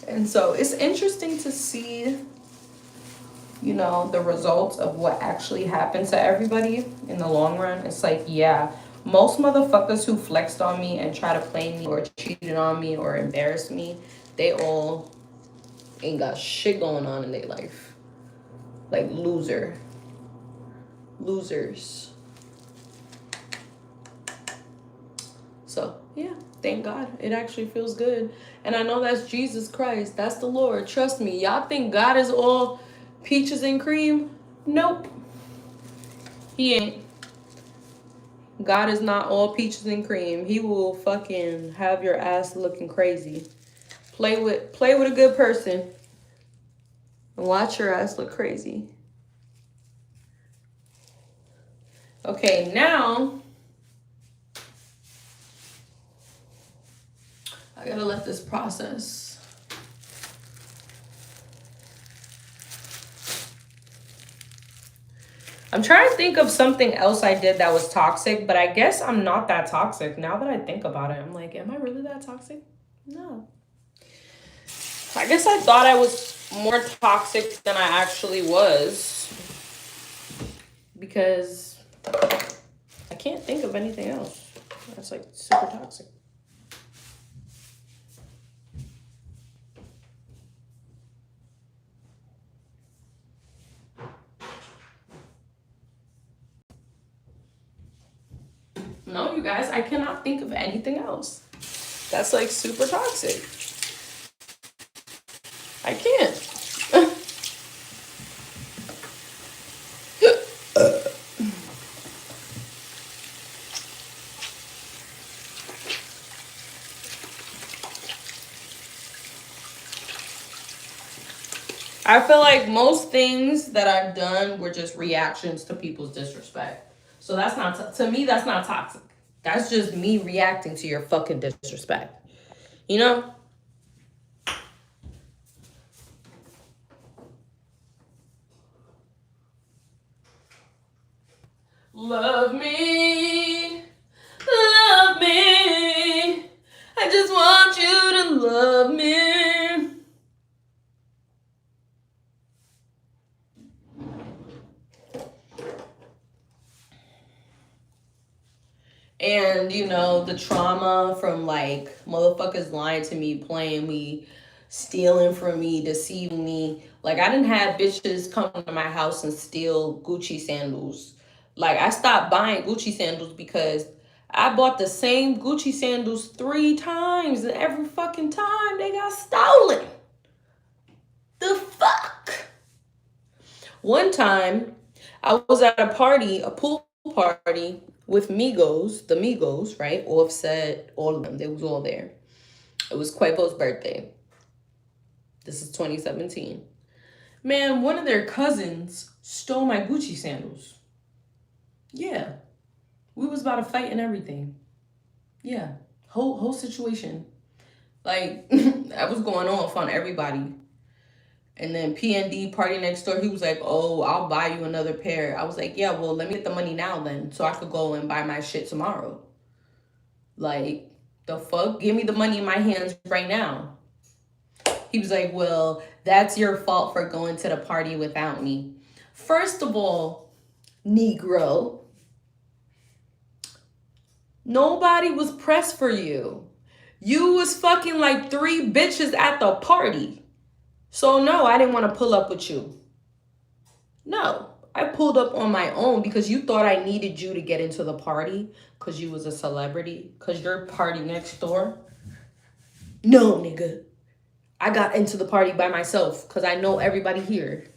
And so it's interesting to see, you know, the results of what actually happened to everybody in the long run. It's like, yeah, most motherfuckers who flexed on me and try to play me or cheated on me or embarrassed me, they all ain't got shit going on in their life. Like, losers. So, yeah, thank God. It actually feels good. And I know that's Jesus Christ. That's the Lord. Trust me. Y'all think God is all peaches and cream? Nope. He ain't. God is not all peaches and cream. He will fucking have your ass looking crazy. Play with a good person and watch your ass look crazy. Okay, now I gotta let this process. I'm trying to think of something else I did that was toxic, but I guess I'm not that toxic. Now that I think about it, I'm like, am I really that toxic? No. I guess I thought I was more toxic than I actually was. Because I can't think of anything else that's like super toxic. No, you guys, I cannot think of anything else that's like super toxic. I can't. I feel like most things that I've done were just reactions to people's disrespect. So that's not, to me, that's not toxic. That's just me reacting to your fucking disrespect. You know? Love me. Love me. I just want you to love me. And, you know, the trauma from like motherfuckers lying to me, playing me, stealing from me, deceiving me. Like, I didn't have bitches come to my house and steal Gucci sandals. Like, I stopped buying Gucci sandals because I bought the same Gucci sandals 3 times, and every fucking time they got stolen. The fuck? One time, I was at a party, a pool party with Migos, the Migos, right? Offset, all of them. They was all there. It was Quavo's birthday. This is 2017. Man, one of their cousins stole my Gucci sandals. Yeah. We was about to fight and everything. Yeah. Whole situation. Like, that was going off on everybody. And then PND, party next door, he was like, oh, I'll buy you another pair. I was like, yeah, well, let me get the money now then, so I could go and buy my shit tomorrow. Like, the fuck? Give me the money in my hands right now. He was like, well, that's your fault for going to the party without me. First of all, Negro, nobody was pressed for you. You was fucking like 3 bitches at the party. So no, I didn't want to pull up with you. No, I pulled up on my own because you thought I needed you to get into the party because you was a celebrity, because you're party next door. No, nigga. I got into the party by myself because I know everybody here.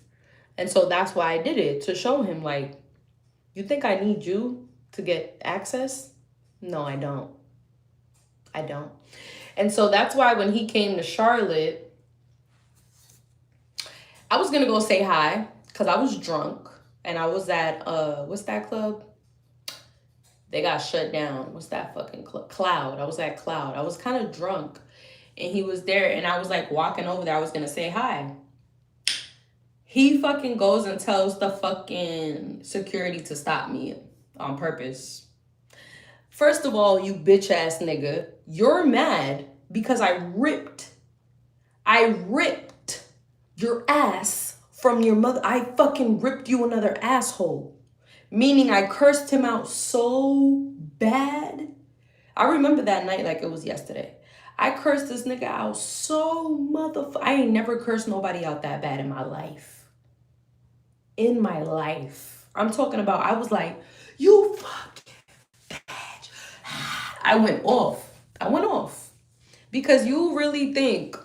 And so that's why I did it, to show him, like, you think I need you to get access? No, I don't. I don't. And so that's why when he came to Charlotte, I was going to go say hi because I was drunk. And I was at, what's that club? They got shut down. What's that fucking club? Cloud. I was at Cloud. I was kind of drunk. And he was there. And I was like walking over there. I was going to say hi. He fucking goes and tells the fucking security to stop me on purpose. First of all, you bitch ass nigga, you're mad because I ripped your ass from your mother. I fucking ripped you another asshole. Meaning I cursed him out so bad. I remember that night like it was yesterday. I cursed this nigga out so I ain't never cursed nobody out that bad in my life. In my life. I'm talking about, I was like, you fucking bitch. I went off. Because you really think,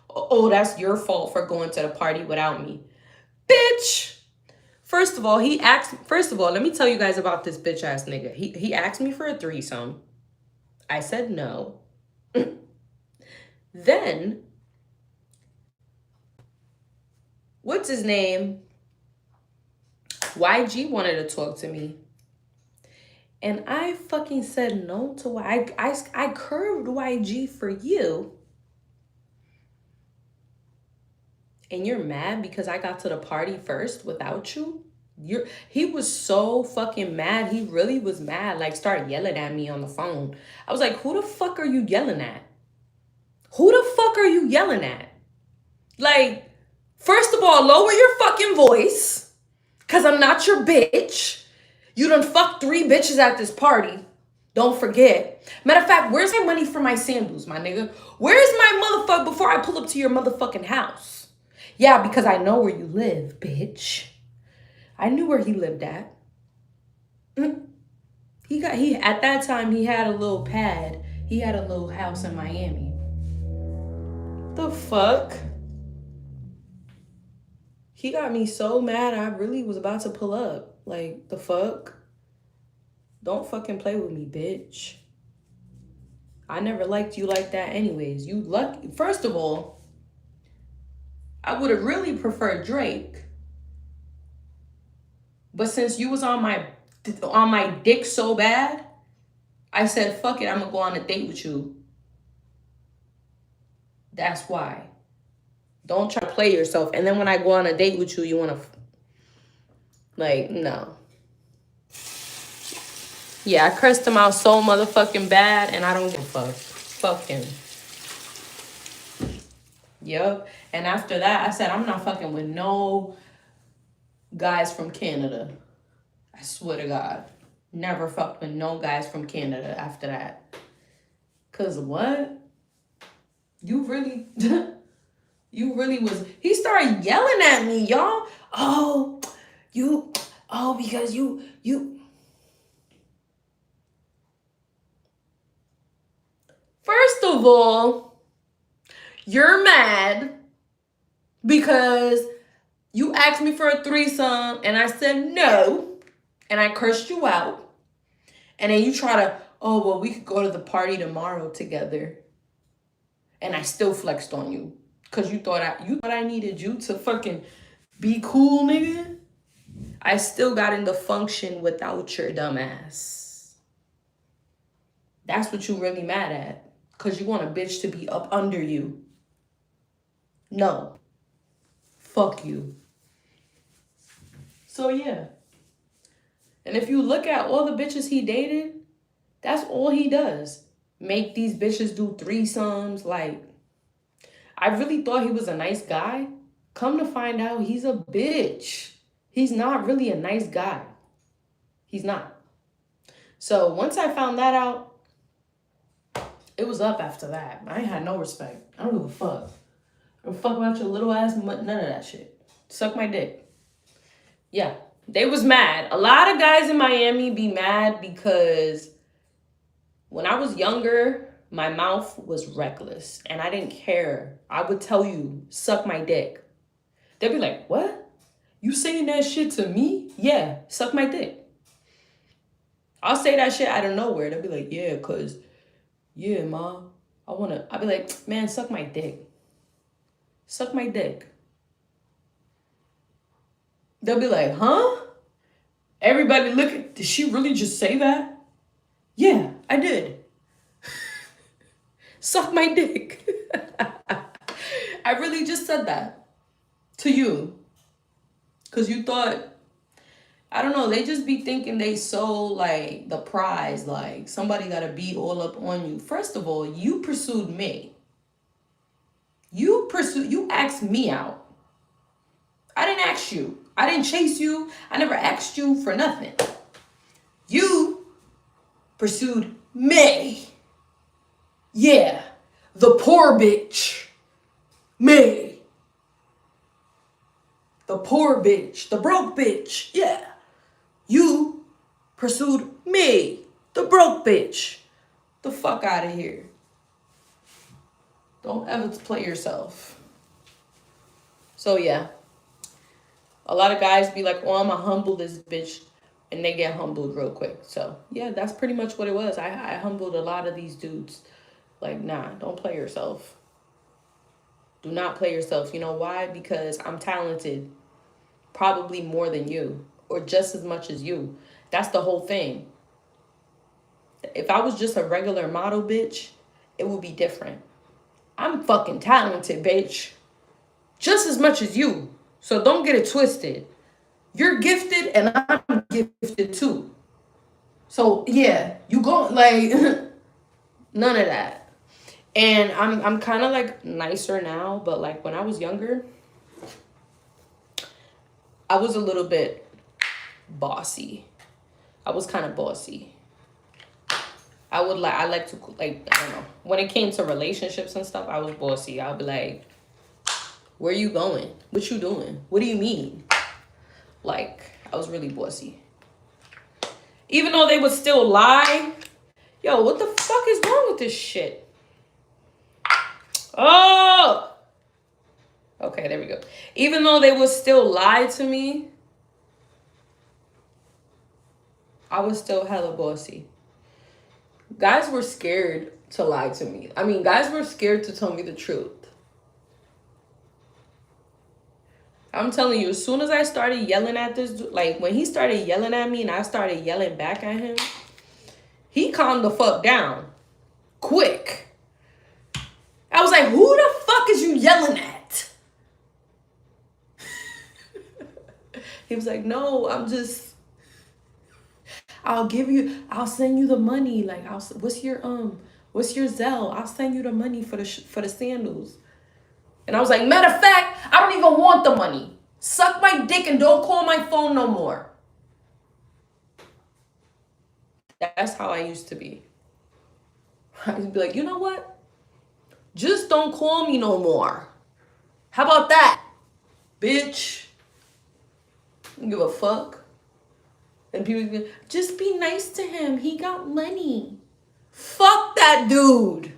oh, that's your fault for going to the party without me. Bitch. First of all, let me tell you guys about this bitch ass nigga. He asked me for a threesome. I said no. Then, what's his name? YG wanted to talk to me. And I fucking said no to I curved YG for you. And you're mad because I got to the party first without you? He was so fucking mad. He really was mad. Like, started yelling at me on the phone. I was like, who the fuck are you yelling at? Who the fuck are you yelling at? Like, first of all, lower your fucking voice. Because I'm not your bitch. You done fucked 3 bitches at this party. Don't forget. Matter of fact, where's my money for my sandals, my nigga? Where's my motherfucker before I pull up to your motherfucking house? Yeah, because I know where you live, bitch. I knew where he lived at. At that time, he had a little pad. He had a little house in Miami. The fuck? He got me so mad, I really was about to pull up. Like, the fuck? Don't fucking play with me, bitch. I never liked you like that anyways. You lucky. First of all, I would have really preferred Drake. But since you was on my dick so bad, I said, fuck it, I'm gonna go on a date with you. That's why. Don't try to play yourself. And then when I go on a date with you, you wanna, like, no. Yeah, I cursed him out so motherfucking bad, and I don't give a fuck. Fuck him. Yup. And after that, I said, I'm not fucking with no guys from Canada. I swear to God. Never fucked with no guys from Canada after that. Cause what? You really, you really was. He started yelling at me, y'all. Oh, you. Oh, because you. First of all, you're mad because you asked me for a threesome and I said no, and I cursed you out. And then you try to, oh, well, we could go to the party tomorrow together. And I still flexed on you. Cause you thought I needed you to fucking be cool, nigga. I still got in the function without your dumb ass. That's what you really mad at. Cause you want a bitch to be up under you. No. Fuck you. So yeah. And if you look at all the bitches he dated, that's all he does. Make these bitches do threesomes. Like, I really thought he was a nice guy. Come to find out, he's a bitch. He's not really a nice guy. He's not. So once I found that out, it was up after that. I ain't had no respect. I don't give a fuck. I don't fuck about your little ass, none of that shit. Suck my dick. Yeah, they was mad. A lot of guys in Miami be mad because when I was younger, my mouth was reckless and I didn't care. I would tell you, suck my dick. They'd be like, what? You saying that shit to me? Yeah, suck my dick. I'll say that shit out of nowhere. They'll be like, yeah, cause, yeah, ma, I'll be like, man, suck my dick. Suck my dick. They'll be like, huh? Everybody looking, did she really just say that? Yeah, I did. Suck my dick. I really just said that to you. Cause you thought, I don't know, they just be thinking they so like the prize, like somebody gotta be all up on you. First of all, you pursued me. You asked me out. I didn't ask you. I didn't chase you. I never asked you for nothing. You pursued me. Yeah, the poor bitch. Me. The poor bitch. The broke bitch. Yeah. You pursued me. The broke bitch. The fuck out of here. Don't ever play yourself. So yeah. A lot of guys be like, oh, I'ma humble this bitch. And they get humbled real quick. So yeah, that's pretty much what it was. I humbled a lot of these dudes. Like, nah, don't play yourself. Do not play yourself. You know why? Because I'm talented. Probably more than you. Or just as much as you. That's the whole thing. If I was just a regular model bitch, it would be different. I'm fucking talented, bitch. Just as much as you. So don't get it twisted. You're gifted and I'm gifted too. So yeah, you go like none of that. And I'm kind of like nicer now, but like when I was younger, I was a little bit bossy. I was kind of bossy. I like to like, I don't know. When it came to relationships and stuff, I was bossy. I'll be like, where you going? What you doing? What do you mean? Like, I was really bossy. Even though they would still lie. Yo, what the fuck is wrong with this shit? Oh! Okay, there we go. Even though they would still lie to me, I was still hella bossy. Guys were scared to lie to me. I mean, guys were scared to tell me the truth. I'm telling you, as soon as I started yelling at this dude, like when he started yelling at me and I started yelling back at him, he calmed the fuck down. Quick. I was like, who the fuck is you yelling at? He was like, no, I'll send you the money. Like, what's your Zelle? I'll send you the money for the sandals. And I was like, matter of fact, I don't even want the money. Suck my dick and don't call my phone no more. That's how I used to be. I used to be like, you know what? Just don't call me no more. How about that, bitch? I don't give a fuck. And people be like, just be nice to him. He got money. Fuck that dude. I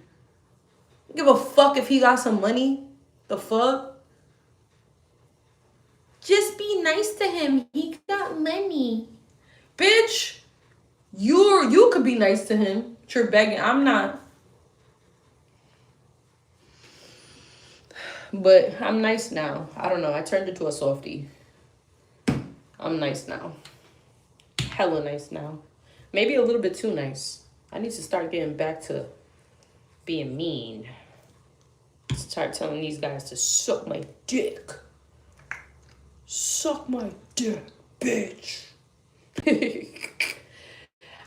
don't give a fuck if he got some money. The fuck? Just be nice to him. He got money. Bitch, you could be nice to him. You're begging. I'm not. But I'm nice now. I don't know. I turned into a softie. I'm nice now. Hella nice now. Maybe a little bit too nice. I need to start getting back to being mean. Start telling these guys to suck my dick. Suck my dick, bitch.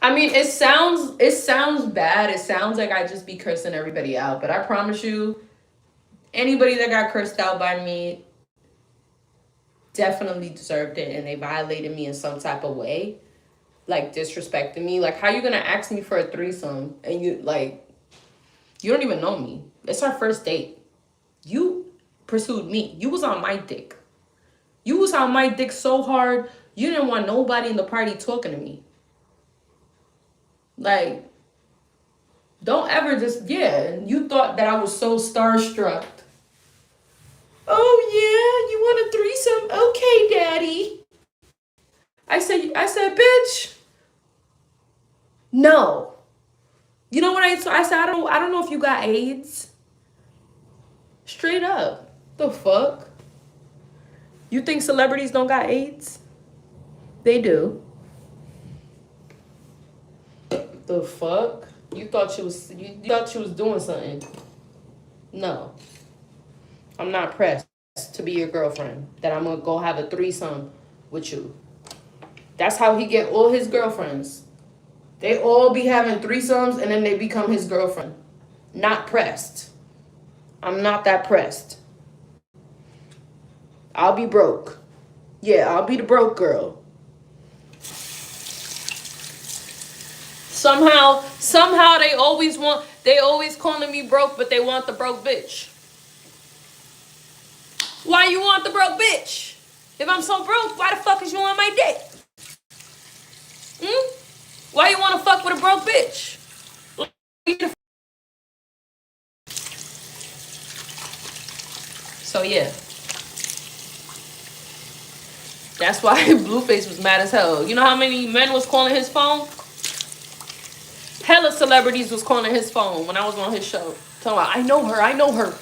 I mean, it sounds bad. It sounds like I just be cursing everybody out. But I promise you, anybody that got cursed out by me definitely deserved it, and they violated me in some type of way, like disrespecting me. Like, how you gonna ask me for a threesome and you don't even know me? It's our first date. You pursued me. You was on my dick. You was on my dick so hard, you didn't want nobody in the party talking to me. Like, don't ever just, you thought that I was so starstruck. Oh, yeah, you want a threesome? Okay, daddy. I said, bitch, no. You know what I said? I don't know if you got AIDS. Straight up. The fuck? You think celebrities don't got AIDS? They do. The fuck? You thought she was doing something. No. I'm not pressed to be your girlfriend. That I'm gonna go have a threesome with you. That's how he get all his girlfriends. They all be having threesomes and then they become his girlfriend. Not pressed. I'm not that pressed. I'll be broke. Yeah, I'll be the broke girl. Somehow they always calling me broke, but they want the broke bitch. Why you want the broke bitch? If I'm so broke, why the fuck is you on my dick? Why you want to fuck with a broke bitch? So yeah. That's why Blueface was mad as hell. You know how many men was calling his phone? Hella celebrities was calling his phone when I was on his show. Talking about, I know her.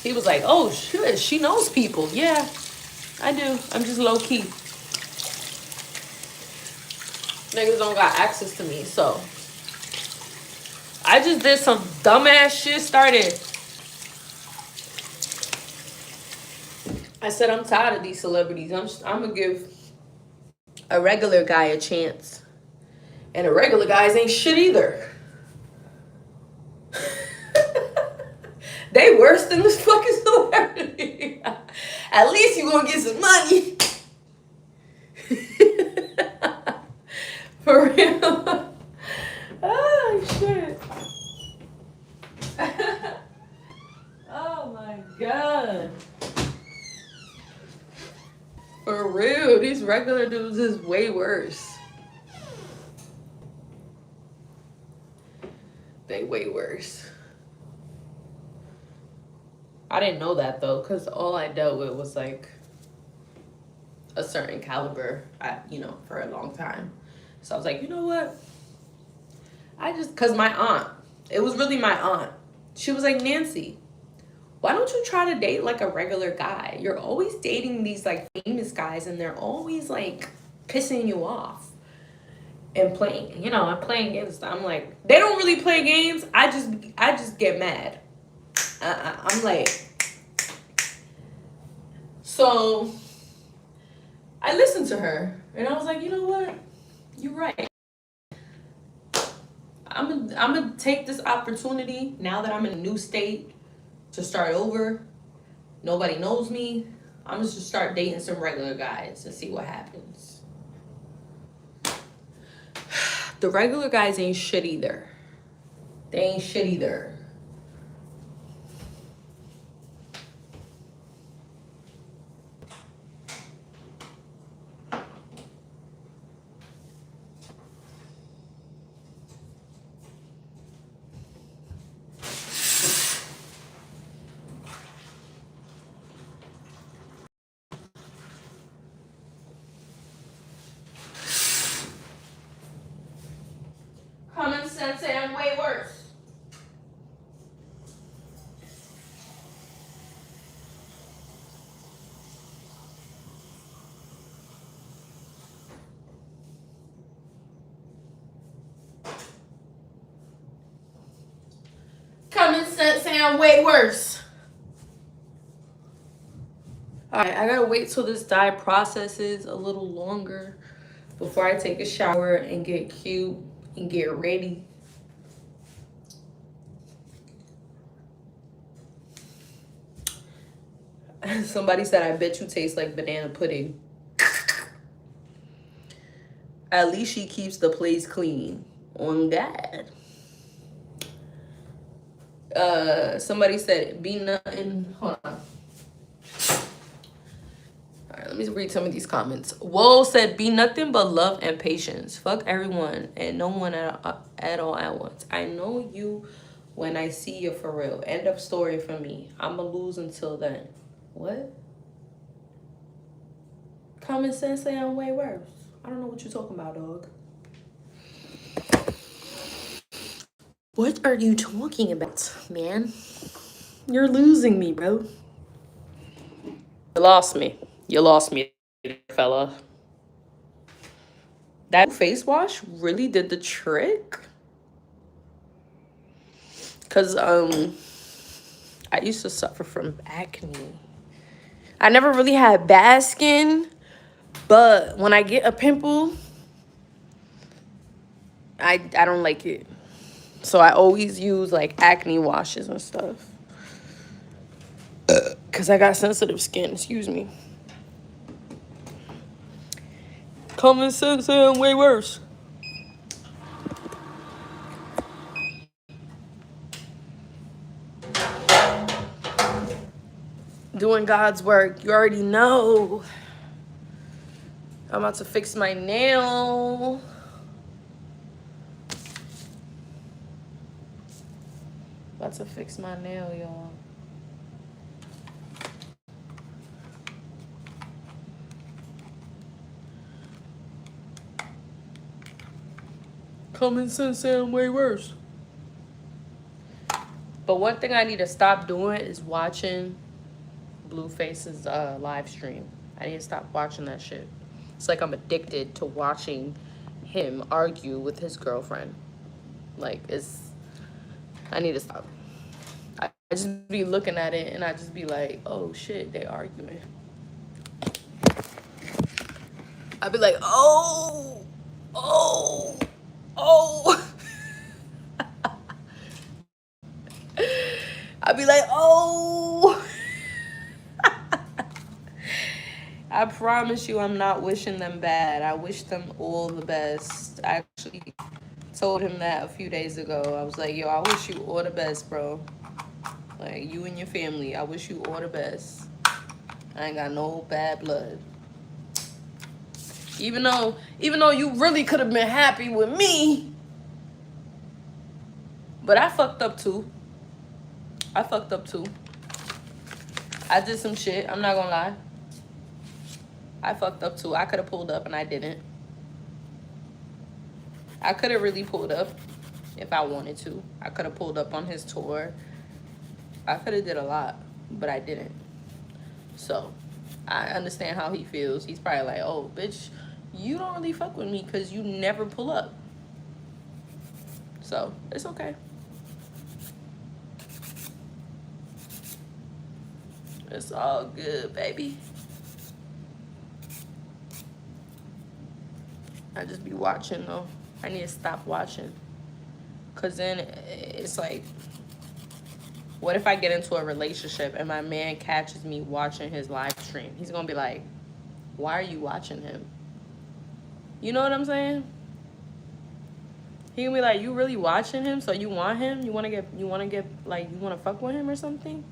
He was like, oh shit, she knows people. Yeah, I do. I'm just low key. Niggas don't got access to me, so I just did some dumbass shit. I said I'm tired of these celebrities. I'm gonna give a regular guy a chance, and the regular guys ain't shit either. They worse than this fucking celebrity. At least you gonna get some money. For real. Oh shit. Oh my god. For real, these regular dudes is way worse. They way worse. I didn't know that though, because all I dealt with was like a certain caliber, for a long time. So I was like, you know what? Because my aunt, it was really my aunt. She was like, Nancy, why don't you try to date like a regular guy? You're always dating these like famous guys and they're always like pissing you off and playing games. I'm like, they don't really play games. I just get mad. I'm like, so I listened to her and I was like, you know what? You're right. I'm gonna take this opportunity now that I'm in a new state to start over. Nobody knows me. I'm just start dating some regular guys and see what happens. The regular guys ain't shit either. They ain't shit either. Common sense say I'm way worse. Common sense say I'm way worse. Alright, I gotta wait till this dye processes a little longer before I take a shower and get cute and get ready. Somebody said, I bet you taste like banana pudding. At least she keeps the place clean. On God. Somebody said, be nothing. Hold on. Alright, let me read some of these comments. Woe said, be nothing but love and patience. Fuck everyone and no one at all at once. I know you when I see you for real. End of story for me. I'ma lose until then. What? Common sense say I'm way worse. I don't know what you're talking about, dog. What are you talking about, man? You're losing me, bro. You lost me. You lost me, fella. That face wash really did the trick. Cause I used to suffer from acne. I never really had bad skin, but when I get a pimple, I don't like it. So I always use like acne washes and stuff. Cause I got sensitive skin, excuse me. Common sense say I'm way worse. Doing God's work, you already know. I'm about to fix my nail. About to fix my nail, y'all. Common sense say I'm way worse. But one thing I need to stop doing is watching Blueface's live stream. I need to stop watching that shit. It's like I'm addicted to watching him argue with his girlfriend. Like, I need to stop. I just be looking at it and I just be like, oh shit, they arguing. I'd be like, oh. I'd be like, oh. I promise you I'm not wishing them bad. I wish them all the best. I actually told him that a few days ago. I was like, yo, I wish you all the best, bro. Like, you and your family, I wish you all the best. I ain't got no bad blood. Even though you really could have been happy with me. But I fucked up too. I did some shit, I'm not gonna lie. I fucked up too. I could have pulled up and I didn't. I could have really pulled up if I wanted to. I could have pulled up on his tour. I could have did a lot, but I didn't. So, I understand how he feels. He's probably like, oh, bitch, you don't really fuck with me because you never pull up. So, it's okay. It's all good, baby. I just be watching, though. I need to stop watching. Because then it's like, what if I get into a relationship and my man catches me watching his live stream? He's going to be like, why are you watching him? You know what I'm saying? He gonna be like, you really watching him? So you want him? You wanna get like, you wanna fuck with him or something?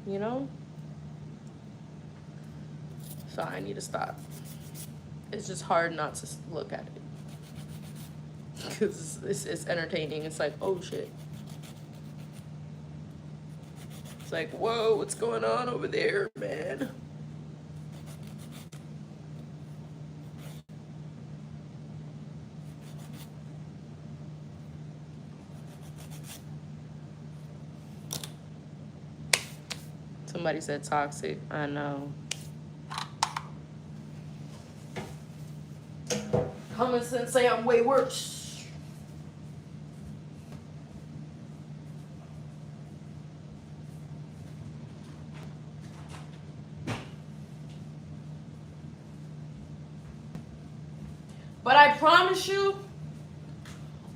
You know? So I need to stop. It's just hard not to look at it. Because it's entertaining. It's like, oh shit. It's like, whoa, what's going on over there, man? Somebody said toxic. I know. Common sense say I'm way worse. But I promise you,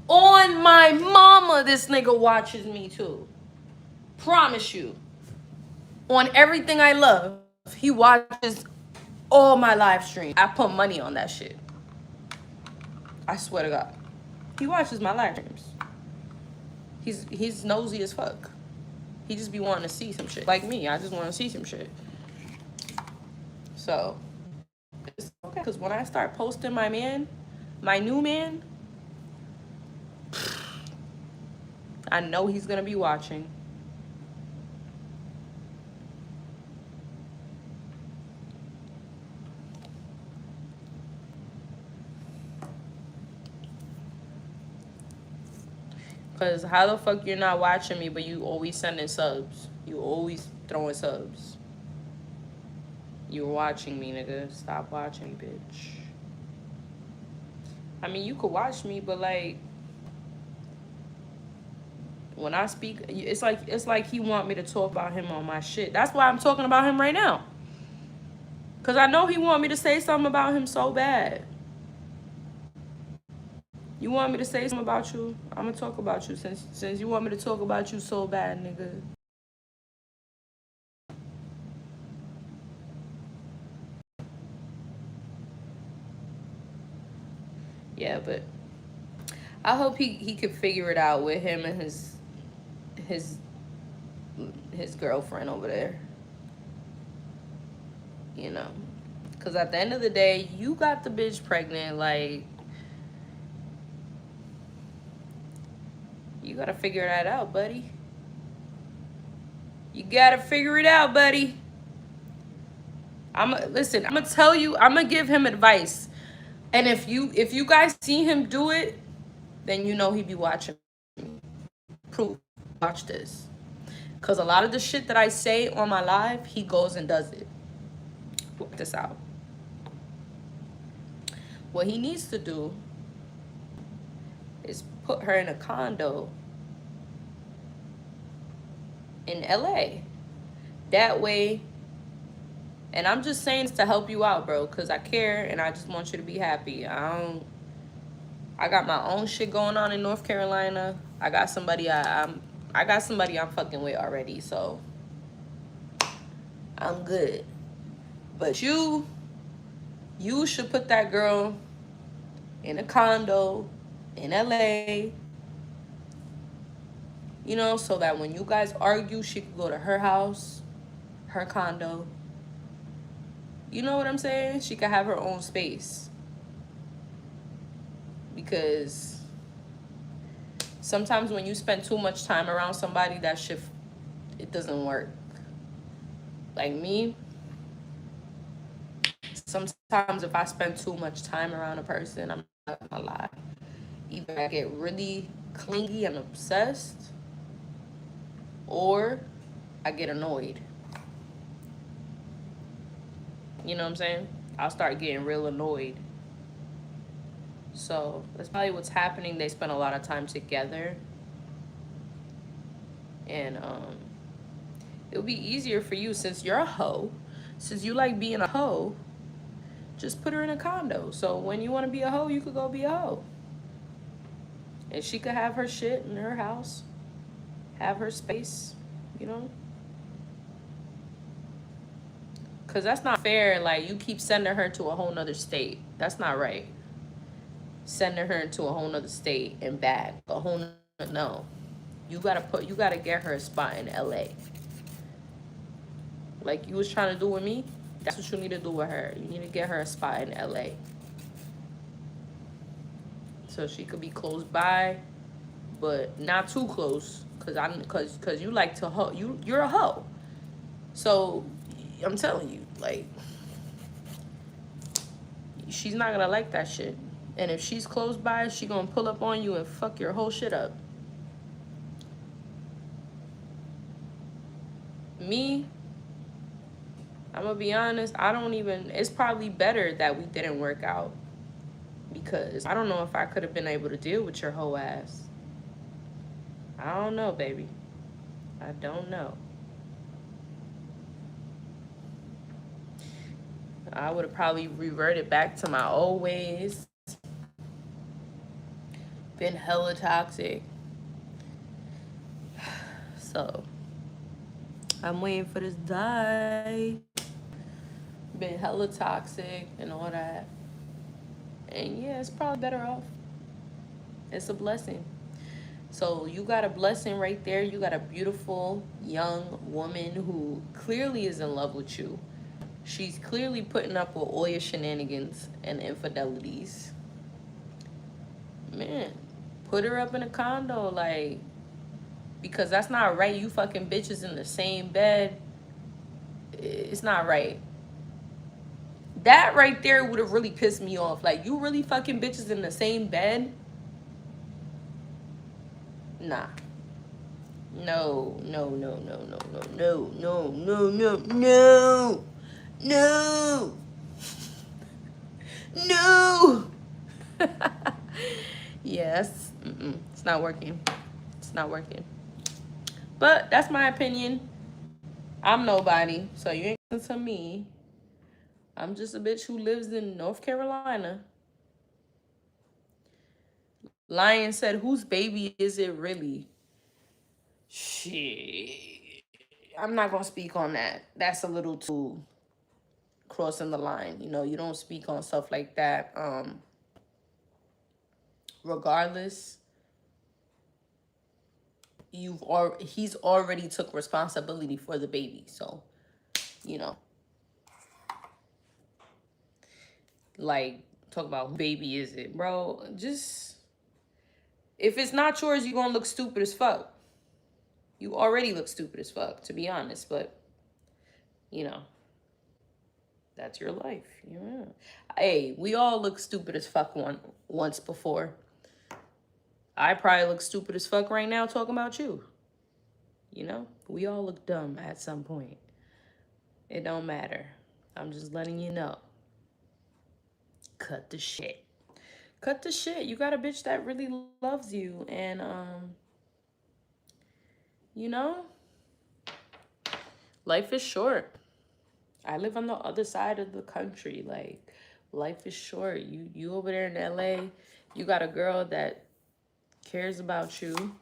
on my mama, this nigga watches me too. Promise you. On everything I love, he watches all my live streams. I put money on that shit. I swear to God. He watches my live streams. He's nosy as fuck. He just be wanting to see some shit. Like me, I just want to see some shit. So, it's okay. Because when I start posting my new man, I know he's going to be watching. Because how the fuck you're not watching me, but you always sending subs? You always throwing subs. You're watching me, nigga. Stop watching me, bitch. I mean, you could watch me, but like, when I speak, it's like he want me to talk about him on my shit. That's why I'm talking about him right now. Because I know he want me to say something about him so bad. You want me to say something about you? I'm going to talk about you since you want me to talk about you so bad, nigga. Yeah, but I hope he could figure it out with him and his girlfriend over there. You know, because at the end of the day, you got the bitch pregnant. Like, you gotta figure that out, buddy. You gotta figure it out, buddy. Listen, I'm gonna tell you, I'm gonna give him advice. And if you guys see him do it, then you know he be watching me. Proof. Watch this. Because a lot of the shit that I say on my live, he goes and does it. Work this out. What he needs to do is put her in a condo in LA. That way, and I'm just saying this to help you out, bro, because I care and I just want you to be happy. I got my own shit going on in North Carolina. I got somebody I'm fucking with already, so I'm good. But you should put that girl in a condo in LA, you know, so that when you guys argue, she could go to her house, her condo. You know what I'm saying? She could have her own space. Because sometimes when you spend too much time around somebody, that shit, it doesn't work. Like me, sometimes if I spend too much time around a person, I'm not gonna lie, either I get really clingy and obsessed, or I get annoyed. You know what I'm saying? I'll start getting real annoyed. So that's probably what's happening. They spend a lot of time together, and it'll be easier for you since you're a hoe, since you like being a hoe. Just put her in a condo. So when you want to be a hoe, you could go be a hoe. And she could have her shit in her house, have her space, you know? Because that's not fair. Like, you keep sending her to a whole nother state. That's not right. sending her into a whole nother state and back. A whole nother, no. You gotta get her a spot in LA. Like you was trying to do with me. That's what you need to do with her. You need to get her a spot in LA. So she could be close by, but not too close. Cause you like to hoe. You're a hoe. So I'm telling you, like, she's not gonna like that shit. And if she's close by, she gonna pull up on you and fuck your whole shit up. Me, I'm gonna be honest, I don't even, it's probably better that we didn't work out. Because I don't know if I could have been able to deal with your whole ass. I don't know, baby. I don't know. I would have probably reverted back to my old ways. Been hella toxic. So, I'm waiting for this die. Been hella toxic and all that. And yeah, it's probably better off. It's a blessing. So you got a blessing right there. You got a beautiful young woman who clearly is in love with you. She's clearly putting up with all your shenanigans and infidelities. Man, put her up in a condo, like, because that's not right. You fucking bitches in the same bed. It's not right. That right there would have really pissed me off. Like, you really fucking bitches in the same bed? Nah. No, no, no, no, no, no, no, no, no, no, no, no. Yes, it's not working. It's not working. But that's my opinion. I'm nobody, so you ain't listen to me. I'm just a bitch who lives in North Carolina. Lion said, whose baby is it really? Shit. I'm not gonna speak on that. That's a little too crossing the line. You know, you don't speak on stuff like that. Regardless, he's already took responsibility for the baby. So, you know, like, talk about who baby is it, bro? Just, if it's not yours, you're gonna look stupid as fuck. You already look stupid as fuck, to be honest. But, you know, that's your life. Yeah. Hey, we all look stupid as fuck once before. I probably look stupid as fuck right now talking about you. You know, we all look dumb at some point. It don't matter. I'm just letting you know. Cut the shit. Cut the shit. You got a bitch that really loves you. And, you know, life is short. I live on the other side of the country. Like, life is short. You over there in LA, you got a girl that cares about you,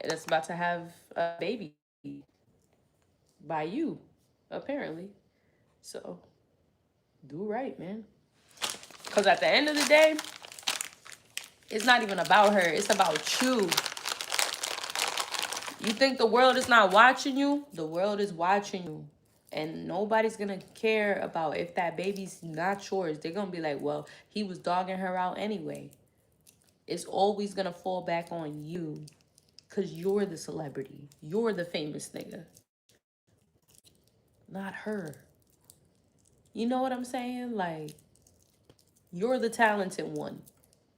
that's about to have a baby by you, apparently. So, do right, man. Because at the end of the day, it's not even about her. It's about you. You think the world is not watching you? The world is watching you. And nobody's going to care about if that baby's not yours. They're going to be like, well, he was dogging her out anyway. It's always going to fall back on you. Because you're the celebrity. You're the famous nigga. Not her. You know what I'm saying? Like, you're the talented one.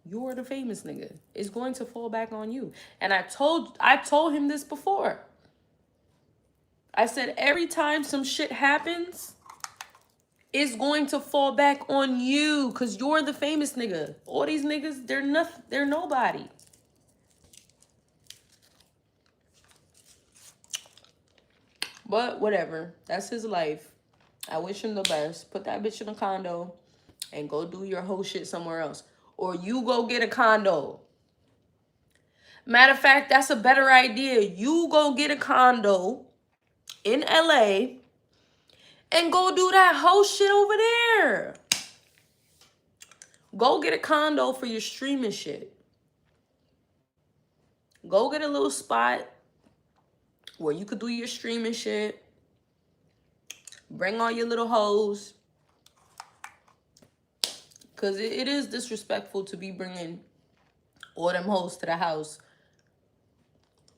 You're the famous nigga. It's going to fall back on you. And I told him this before. I said, every time some shit happens, it's going to fall back on you. Because you're the famous nigga. All these niggas, they're nothing. They're nobody. But whatever. That's his life. I wish him the best. Put that bitch in a condo and go do your whole shit somewhere else. Or you go get a condo. Matter of fact, that's a better idea. You go get a condo in LA and go do that whole shit over there. Go get a condo for your streaming shit. Go get a little spot where you could do your streaming shit. Bring all your little hoes. Because it is disrespectful to be bringing all them hoes to the house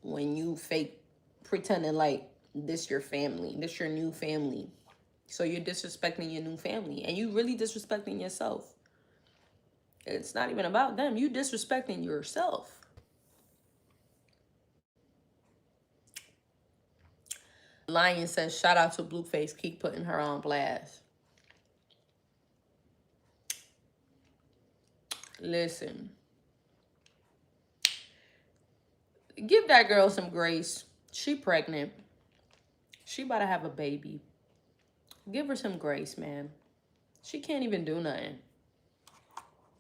when you fake pretending like this your family. This your new family. So you're disrespecting your new family. And you really disrespecting yourself. It's not even about them. You disrespecting yourself. Lion says, shout out to Blueface. Keep putting her on blast. Listen. Give that girl some grace. She pregnant. She about to have a baby. Give her some grace, man. She can't even do nothing.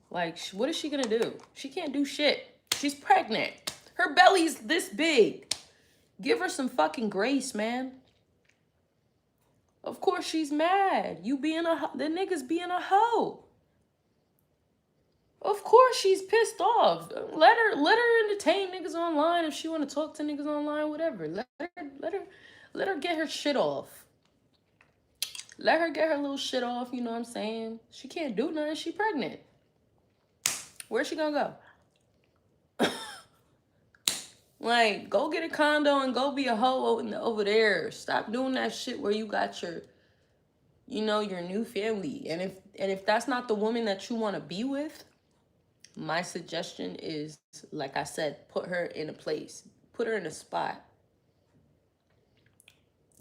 Like, what is she gonna do? She can't do shit. She's pregnant. Her belly's this big. Give her some fucking grace, man. Of course she's mad. You being the niggas being a hoe. Of course she's pissed off. Let her entertain niggas online if she want to talk to niggas online, whatever. Let her get her shit off. Let her get her little shit off, you know what I'm saying? She can't do nothing. She pregnant. Where's she gonna go? Like, go get a condo and go be a hoe over there. Stop doing that shit where you got your, you know, your new family. And if that's not the woman that you want to be with, my suggestion is, like I said, put her in a place. Put her in a spot.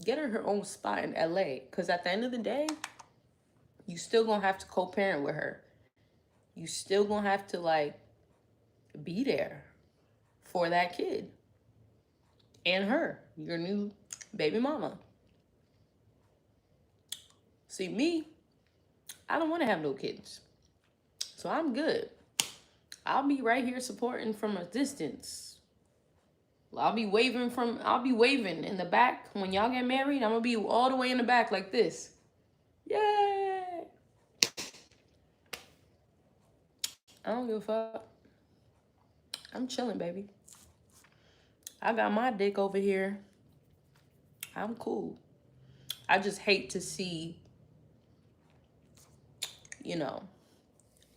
Get her own spot in LA. Because at the end of the day, you still gonna have to co-parent with her. You still gonna have to, like, be there for that kid. And her, your new baby mama. See, me, I don't want to have no kids. So I'm good. I'll be right here supporting from a distance. I'll be waving in the back. When y'all get married, I'm going to be all the way in the back like this. Yay! I don't give a fuck. I'm chilling, baby. I got my dick over here. I'm cool. I just hate to see, you know,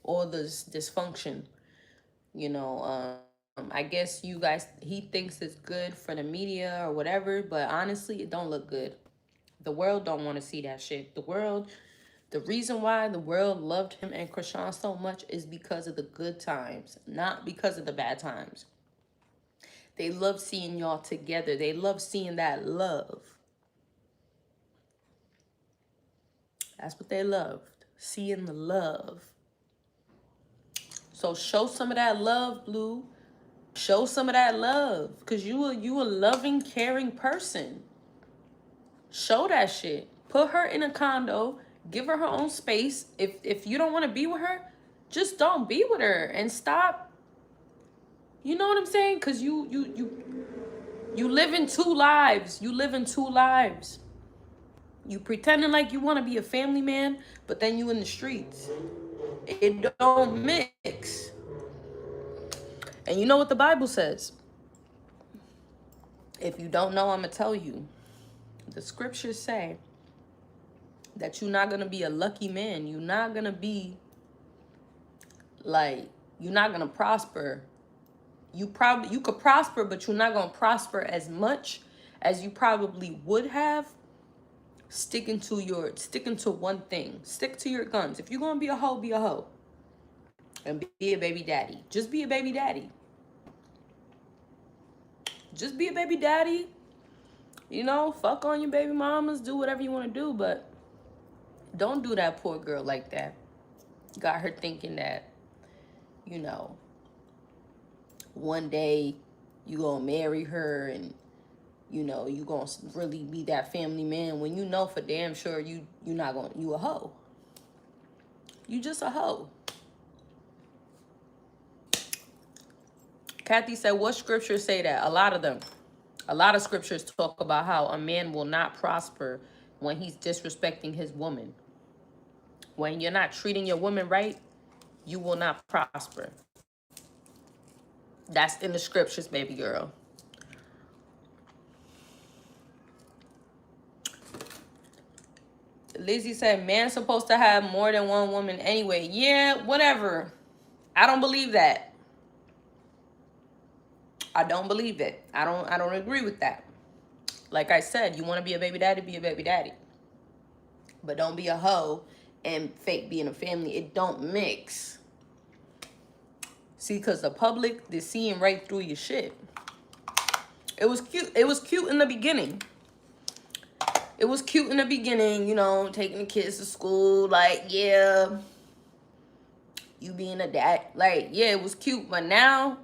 all this dysfunction. You know, I guess you guys, he thinks it's good for the media or whatever, but honestly, it don't look good. The world don't want to see that shit. The reason why the world loved him and Krishan so much is because of the good times, not because of the bad times. They love seeing y'all together. They love seeing that love. That's what they loved, seeing the love. So show some of that love, Blue. Show some of that love, because you a loving, caring person. Show that shit. Put her in a condo. Give her own space. If you don't want to be with her, just don't be with her and stop. You know what I'm saying? Because you live in two lives. You live in two lives. You pretending like you want to be a family man, but then you in the streets. It don't mix. And you know what the Bible says? If you don't know, I'm going to tell you. The scriptures say that you're not going to be a lucky man. You're not going to be, like, you're not going to prosper. You could prosper, but you're not going to prosper as much as you probably would have sticking to one thing. Stick to your guns. If you're going to be a hoe, be a hoe. And be a baby daddy. Just be a baby daddy. Just be a baby daddy. You know, fuck on your baby mamas. Do whatever you want to do, but don't do that poor girl like that. Got her thinking that, you know, one day you gonna marry her and, you know, you gonna really be that family man when you know for damn sure you a hoe. You just a hoe. Kathy said, what scriptures say that? A lot of them. A lot of scriptures talk about how a man will not prosper when he's disrespecting his woman. When you're not treating your woman right, you will not prosper. That's in the scriptures, baby girl. Lizzie said, man's supposed to have more than one woman anyway. Yeah, whatever. I don't believe that. I don't believe it. I don't agree with that. Like I said, you want to be a baby daddy, be a baby daddy. But don't be a hoe and fake being a family. It don't mix. See, because the public, they're seeing right through your shit. It was cute. It was cute in the beginning. It was cute in the beginning, you know, taking the kids to school. Like, yeah, you being a dad. Like, yeah, it was cute. But now,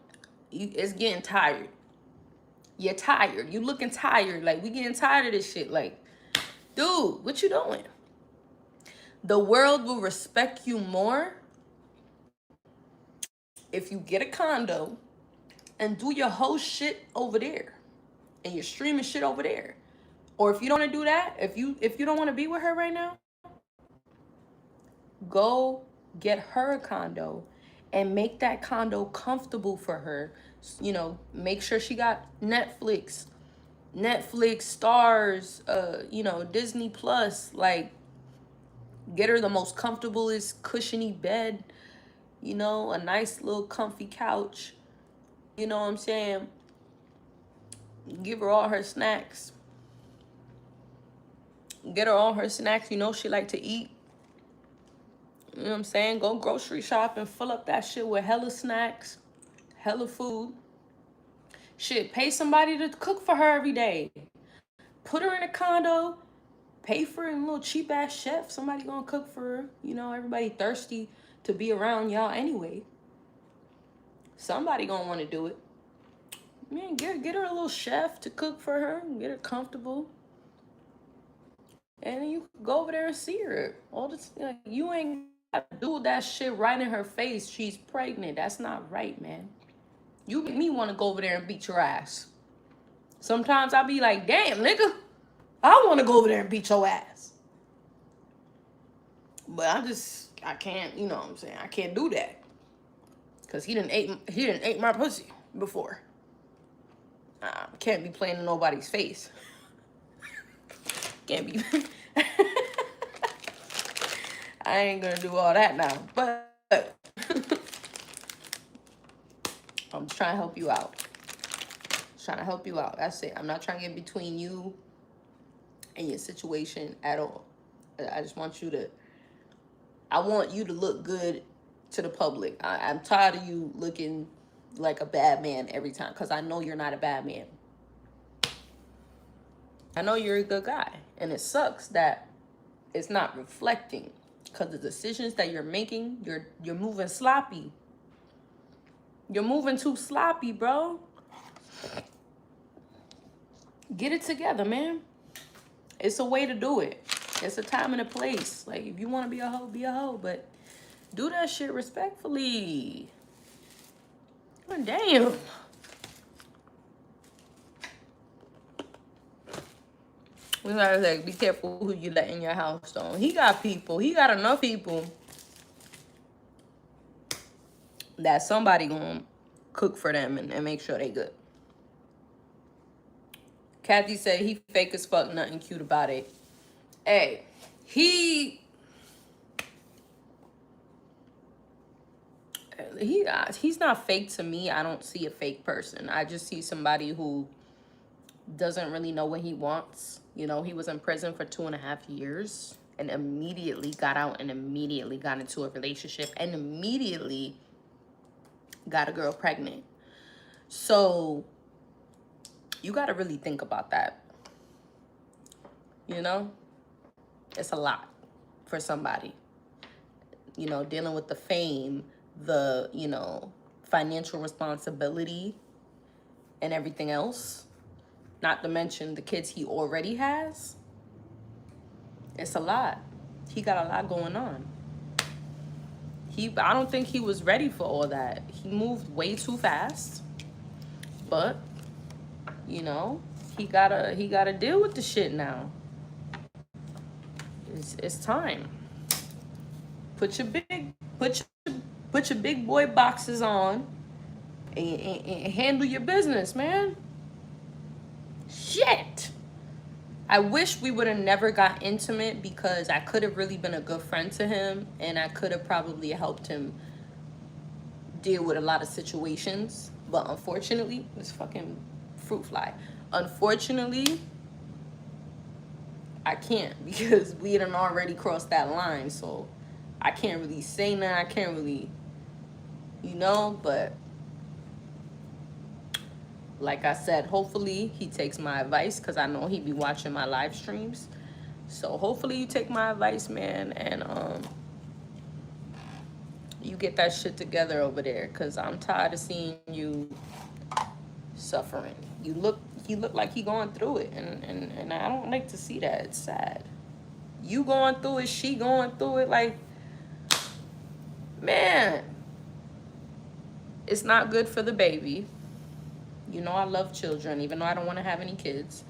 it's getting tired. You're tired. You looking tired. Like, we getting tired of this shit. Like, dude, what you doing? The world will respect you more if you get a condo and do your whole shit over there. And you're streaming shit over there. Or if you don't want to do that, if you don't want to be with her right now, go get her a condo and make that condo comfortable for her. You know, make sure she got Netflix, stars, you know, Disney Plus. Like, get her the most comfortablest cushiony bed, you know, a nice little comfy couch. You know what I'm saying? Give her all her snacks. Get her all her snacks. You know she like to eat. You know what I'm saying? Go grocery shop and fill up that shit with hella snacks, hella food. Shit, pay somebody to cook for her every day. Put her in a condo. Pay for a little cheap ass chef. Somebody gonna cook for her. You know, everybody thirsty to be around y'all anyway. Somebody gonna want to do it. Man, get her a little chef to cook for her. Get her comfortable. And then you go over there and see her. All this, like, you ain't gotta do that shit right in her face. She's pregnant. That's not right, man. You make me want to go over there and beat your ass. Sometimes I be like, damn, nigga, I want to go over there and beat your ass. But I can't, you know what I'm saying? I can't do that. Because he didn't ate my pussy before. I can't be playing in nobody's face. Can't be. I ain't gonna do all that now, but I'm trying to help you out. Trying to help you out. That's it. I'm not trying to get between you and your situation at all. I just want you to. I want you to look good to the public. I'm tired of you looking like a bad man every time, because I know you're not a bad man. I know you're a good guy, and it sucks that it's not reflecting, because the decisions that you're making, you're moving sloppy. You're moving too sloppy, bro. Get it together, man. It's a way to do it. It's a time and a place. Like, if you want to be a hoe, be a hoe, but do that shit respectfully. God damn. We gotta, like, be careful who you let in your house, though. He got people. He got enough people that somebody gonna cook for them and make sure they good. Kathy said he fake as fuck, nothing cute about it. Hey, he's not fake to me. I don't see a fake person. I just see somebody who doesn't really know what he wants. You know, he was in prison for 2.5 years and immediately got out and immediately got into a relationship and immediately got a girl pregnant. So you got to really think about that. You know, it's a lot for somebody. You know, dealing with the fame, the, you know, financial responsibility and everything else. Not to mention the kids he already has. It's a lot. He got a lot going on. I don't think he was ready for all that. He moved way too fast. But, you know, he gotta deal with the shit now. It's time. Put your Put your big boy boxes on and handle your business, man. Shit. I wish we would have never got intimate because I could have really been a good friend to him and I could have probably helped him deal with a lot of situations. But unfortunately, this fucking fruit fly. Unfortunately, I can't because we had already crossed that line. So I can't really say nothing. I can't really, but like I said, hopefully he takes my advice because I know he be watching my live streams. So hopefully you take my advice, man, and you get that shit together over there because I'm tired of seeing you suffering. He look like he going through it, and I don't like to see that. It's sad. You going through it, she going through it, like, man, it's not good for the baby. I love children, even though I don't want to have any kids.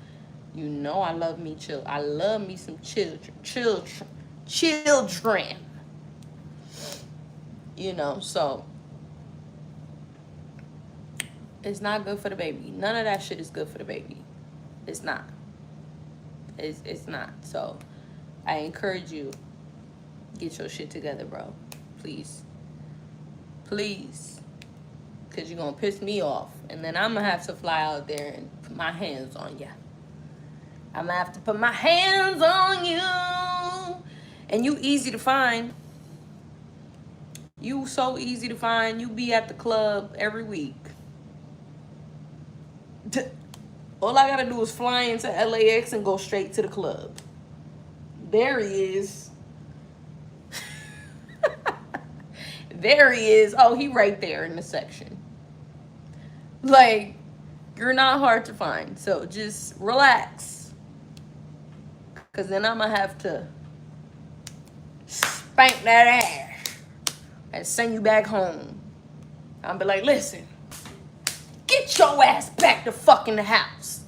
I love me I love me some children. So it's not good for the baby. None of that shit is good for the baby. It's not. It's not. So I encourage you, get your shit together, bro. Please. Please. Because you're going to piss me off. And then I'm going to have to fly out there and put my hands on you. I'm going to have to put my hands on you. And you easy to find. You so easy to find. You be at the club every week. All I got to do is fly into LAX and go straight to the club. There he is. There he is. Oh, he right there in the section. Like, you're not hard to find. So just relax. Because then I'm going to have to spank that ass and send you back home. I'll be like, listen, get your ass back to fucking the house.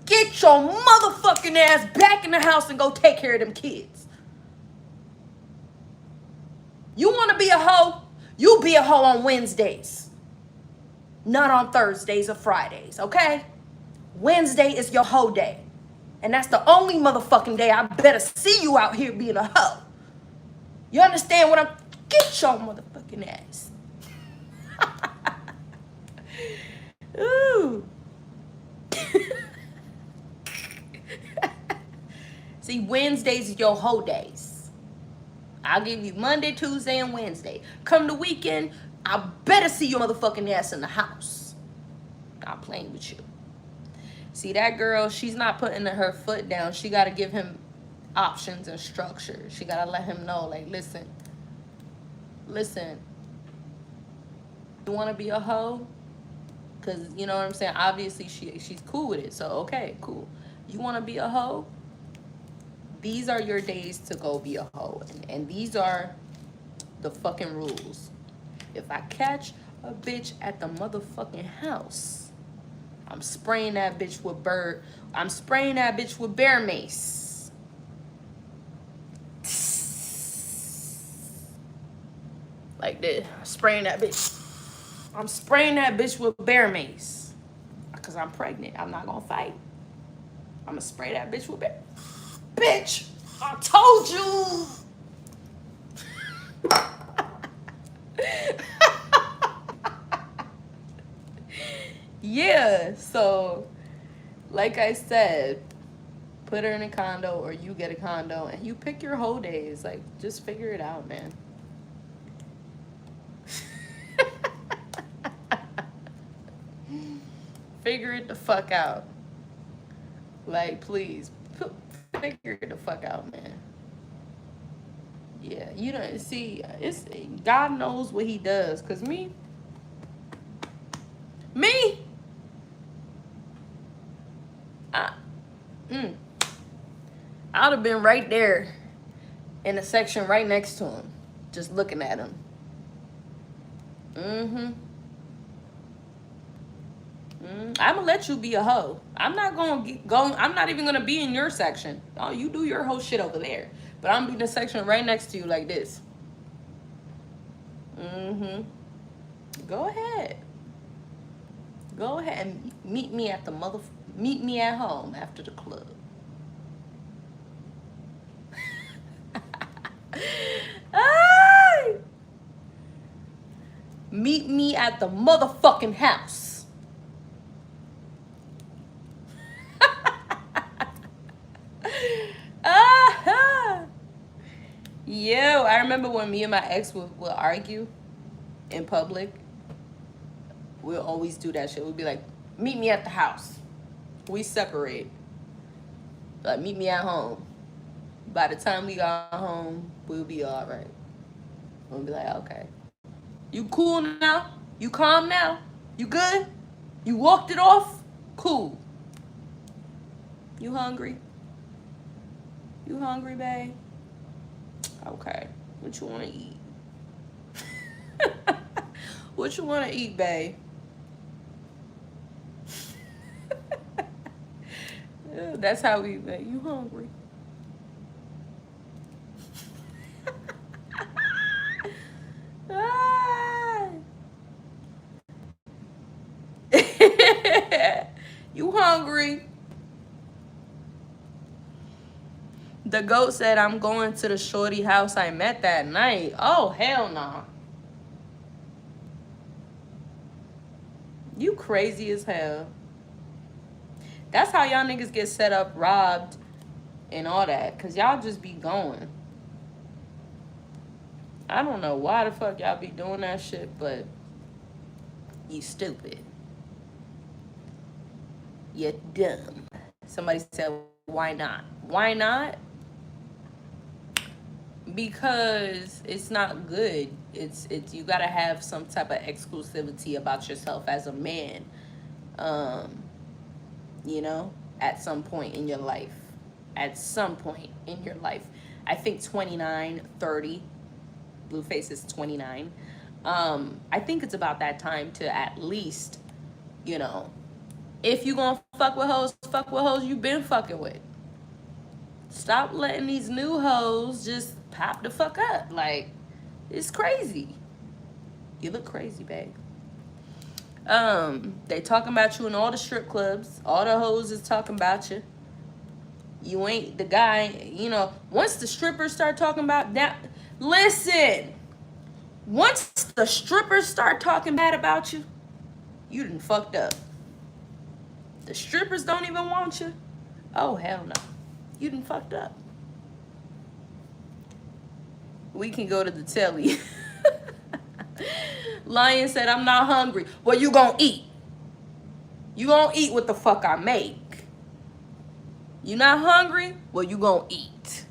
Get your motherfucking ass back in the house and go take care of them kids. You want to be a hoe? You be a hoe on Wednesdays. Not on Thursdays or Fridays, okay? Wednesday is your hoe day. And that's the only motherfucking day I better see you out here being a hoe. You understand what I'm... Get your motherfucking ass. Ooh. See, Wednesdays are your hoe days. I'll give you Monday, Tuesday, and Wednesday. Come the weekend, I better see your motherfucking ass in the house. Not playing with you. See, that girl, she's not putting her foot down. She got to give him options and structure. She got to let him know, like, listen, you want to be a hoe? Because, you know what I'm saying? Obviously, she's cool with it. So, okay, cool. You want to be a hoe? These are your days to go be a hoe. And these are the fucking rules. If I catch a bitch at the motherfucking house, I'm spraying that bitch with bear mace. Like this. I'm spraying that bitch with bear mace. Because I'm pregnant. I'm not going to fight. I'm going to spray that bitch with bear. Bitch, I told you. Yeah, so like I said, put her in a condo or you get a condo and you pick your whole days. Like, just figure it out, man. Figure it the fuck out. Like, please, figure it the fuck out, man. Yeah, you don't see, it's God knows what he does. Cause me, I'd have been right there in the section right next to him, just looking at him. I'm gonna let you be a hoe. I'm not gonna go. I'm not even gonna be in your section. Oh, you do your whole shit over there. But I'm in the section right next to you like this. Mm-hmm. Go ahead. Go ahead and meet me at meet me at home after the club. Ay! Meet me at the motherfucking house. Ah! Yo, I remember when me and my ex would argue in public. We'll always do that shit. We'll be like, meet me at the house. We separate. Like, meet me at home. By the time we got home, we'll be all right. We'll be like, okay. You cool now? You calm now? You good? You walked it off? Cool. You hungry? You hungry, babe? Okay. What you want to eat? What you want to eat, babe? That's how we like, you hungry? You hungry? The goat said, I'm going to the shorty house I met that night. Oh, hell nah. You crazy as hell. That's how y'all niggas get set up, robbed, and all that. Because y'all just be going. I don't know why the fuck y'all be doing that shit, but you stupid. You're dumb. Somebody said, why not? Why not? Because it's not good. It's you gotta have some type of exclusivity about yourself as a man. You know, at some point in your life. At some point in your life. I think 29, 30. Blueface is 29. I think it's about that time to at least, you know, if you gonna fuck with hoes you been fucking with. Stop letting these new hoes just pop the fuck up. Like, it's crazy. You look crazy, babe. They talking about you in all the strip clubs. All the hoes is talking about you. You ain't the guy, you know. Once the strippers start talking about that, listen. Once the strippers start talking bad about you, you done fucked up. The strippers don't even want you. Oh, hell no. You done fucked up. We can go to the telly. Lion said, I'm not hungry. Well, you gonna eat. You gonna eat what the fuck I make. You not hungry? Well, you gonna eat.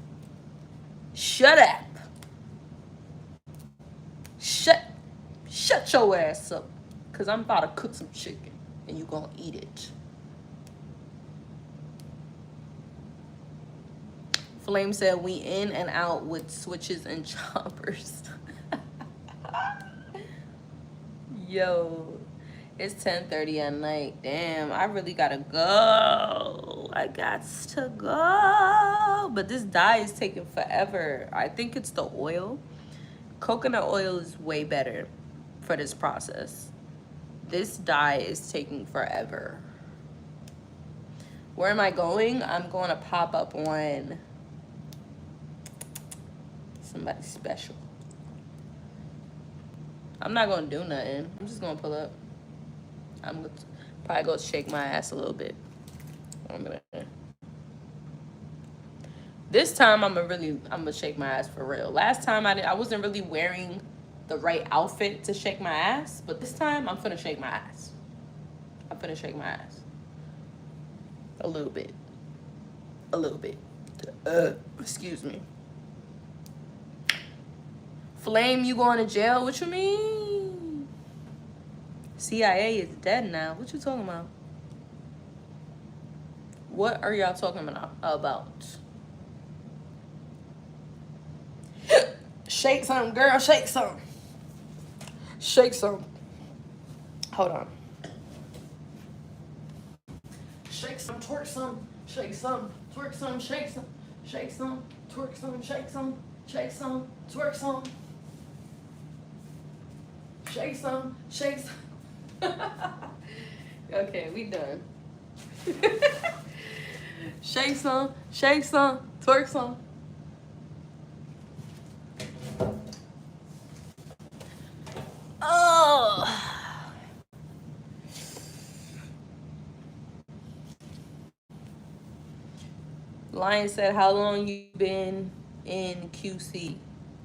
Shut up. Shut your ass up. Because I'm about to cook some chicken. And you gonna eat it. Flame said, we in and out with switches and choppers. Yo, it's 10:30 at night. Damn, I really gotta go. I got to go. But this dye is taking forever. I think it's the oil. Coconut oil is way better for this process. This dye is taking forever. Where am I going? I'm going to pop up on somebody special. I'm not gonna do nothing. I'm just gonna pull up. I'm gonna probably go shake my ass a little bit. This time I'm gonna shake my ass for real. Last time I wasn't really wearing the right outfit to shake my ass, but this time I'm finna shake my ass. I'm finna shake my ass. A little bit. A little bit. Excuse me. Flame, you going to jail? What you mean? CIA is dead now. What you talking about? What are y'all talking about? Shake some, girl. Shake some. Shake some. Hold on. Shake some, twerk some. Shake some, twerk some, shake some. Shake some, twerk some, shake some. Shake some, twerk some. Shake some, shake some. Okay, we done. Shake some, twerk some. Oh. Lion said, "How long you been in QC?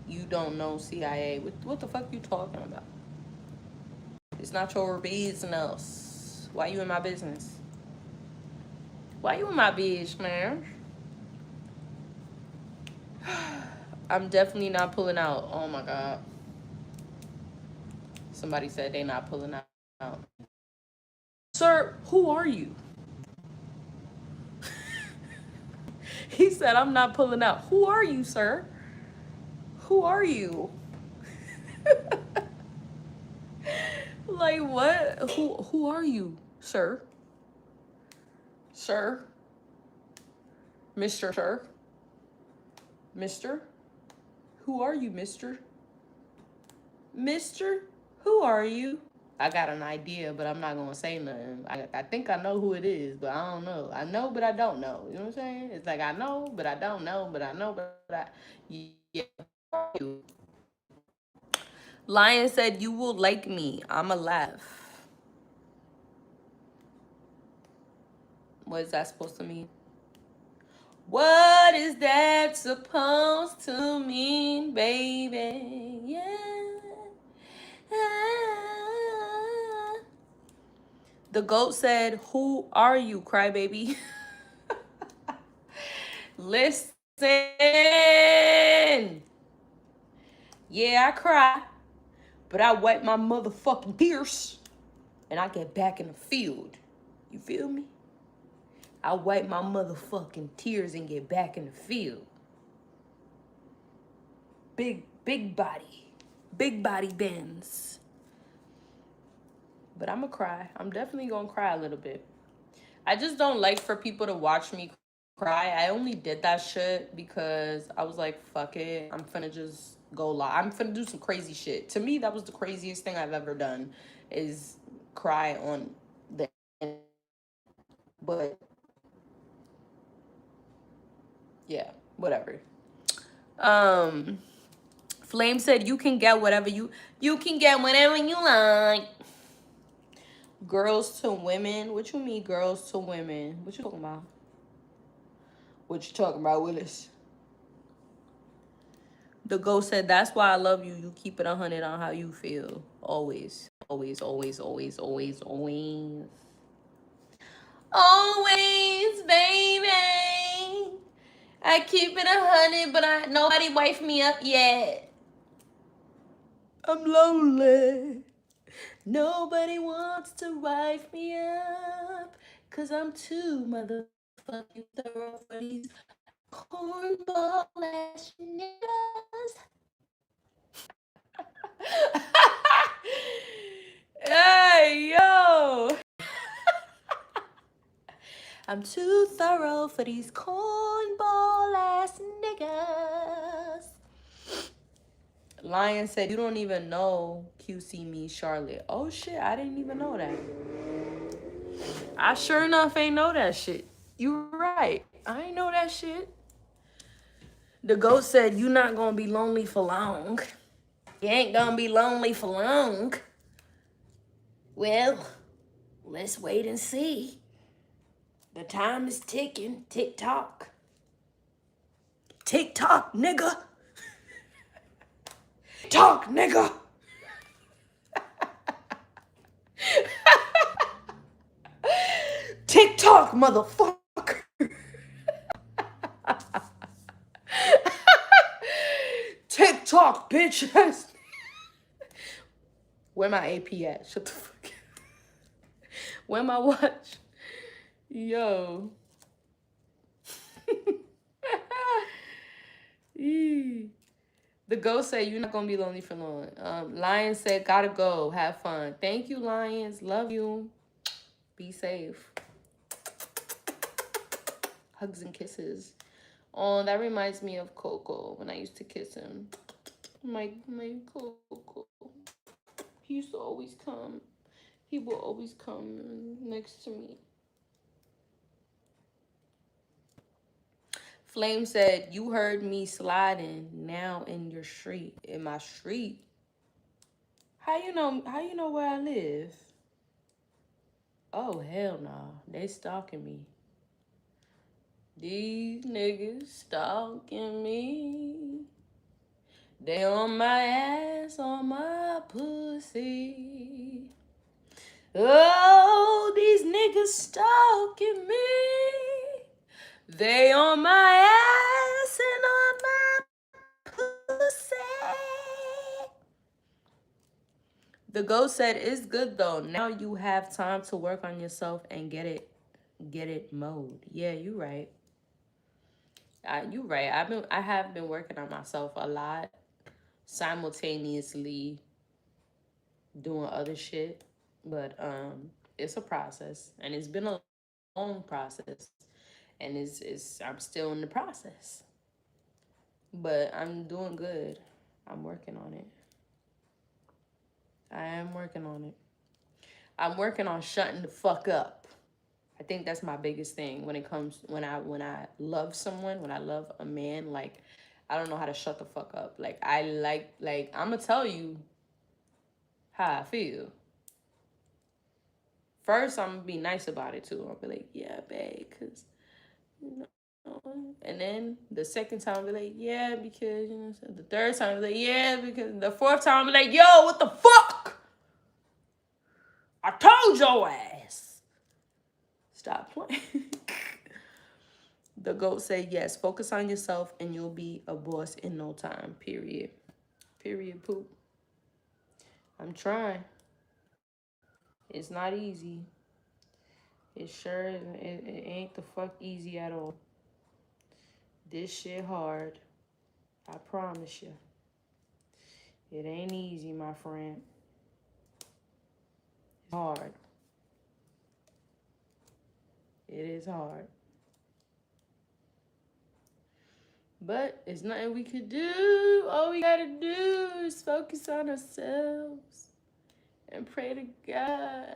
You don't know CIA. What the fuck you talking about? It's not your business. Why you in my business? Why you in my bitch, man? I'm definitely not pulling out. Oh my god. Somebody said they not pulling out. Sir, who are you?" He said, "I'm not pulling out." Who are you, sir? Who are you? Like what? Who are you, sir? Sir? Mr. Sir? Mister? Who are you, mister? Mister? Who are you? I got an idea, but I'm not gonna say nothing. I think I know who it is, but I don't know. I know, but I don't know. You know what I'm saying? It's like I know, but I don't know, but I know, but I. Yeah. You. Lion said, "You will like me. I'm alive." What is that supposed to mean? What is that supposed to mean, baby? Yeah. The goat said, "Who are you, crybaby?" Listen. Yeah, I cry, but I wipe my motherfucking tears and I get back in the field. You feel me? I wipe my motherfucking tears and get back in the field. Big body. Big body bends. But I'ma cry. I'm definitely gonna cry a little bit. I just don't like for people to watch me cry. I only did that shit because I was like, fuck it. I'm finna just go live. I'm finna do some crazy shit. To me, that was the craziest thing I've ever done is cry on the but yeah, whatever. Um Flame said you can get whatever you can get whatever you like. Girls to women. What you mean girls to women? What you talking about? What you talking about, Willis? The ghost said, "That's why I love you. You keep it 100 on how you feel. Always. Always, always, always, always, always. Always, baby. I keep it 100, but nobody wiped me up yet. I'm lonely. Nobody wants to wife me up. Cause I'm too motherfucking thorough for these cornball ass niggas." Hey, yo. I'm too thorough for these cornball ass niggas. Lion said, "You don't even know QC means Charlotte." Oh shit, I didn't even know that. I sure enough ain't know that shit. You right. I ain't know that shit. The goat said, "You not gonna be lonely for long. You ain't gonna be lonely for long." Well, let's wait and see. The time is ticking. Tick tock. Tick tock, nigga. Talk, nigga. Tick tock, motherfucker. Tick tock, bitch. Where my AP at? Shut the fuck up. Where my watch? Yo. The ghost said, "You're not gonna be lonely for long." Lion said, "Gotta go. Have fun." Thank you, Lions. Love you. Be safe. Hugs and kisses. Oh, that reminds me of Coco when I used to kiss him. My Coco. He used to always come. He will always come next to me. Flame said, "You heard me sliding now in your street, in my street. How you know? How you know where I live? Oh hell no, they stalking me. These niggas stalking me. They on my ass, on my pussy. Oh, these niggas stalking me. They on my ass and on my pussy." The ghost said, "It's good though. Now you have time to work on yourself and get it mode." Yeah, you right. You right. I have been working on myself a lot, simultaneously doing other shit, but it's a process, and it's been a long process, and it's I'm still in the process, but I'm doing good. I'm working on it. I am working on it. I'm working on shutting the fuck up. I think that's my biggest thing when it comes when I love someone, when I love a man, like I don't know how to shut the fuck up. Like I like I'm gonna tell you how I feel. First, I'm gonna be nice about it too. I'll be like, "Yeah, babe," cause you know. And then the second time, I'll be like, "Yeah," because you know. So the third time, I'll be like, "Yeah," because the fourth time, I'll be like, "Yo, what the fuck? I told your ass. Stop playing." The goat said, "Yes, focus on yourself and you'll be a boss in no time. Period. Period, poop." I'm trying. It's not easy. It sure it ain't the fuck easy at all. This shit hard. I promise you. It ain't easy, my friend. It's hard. It is hard. But it's nothing we could do. All we gotta do is focus on ourselves and pray to God.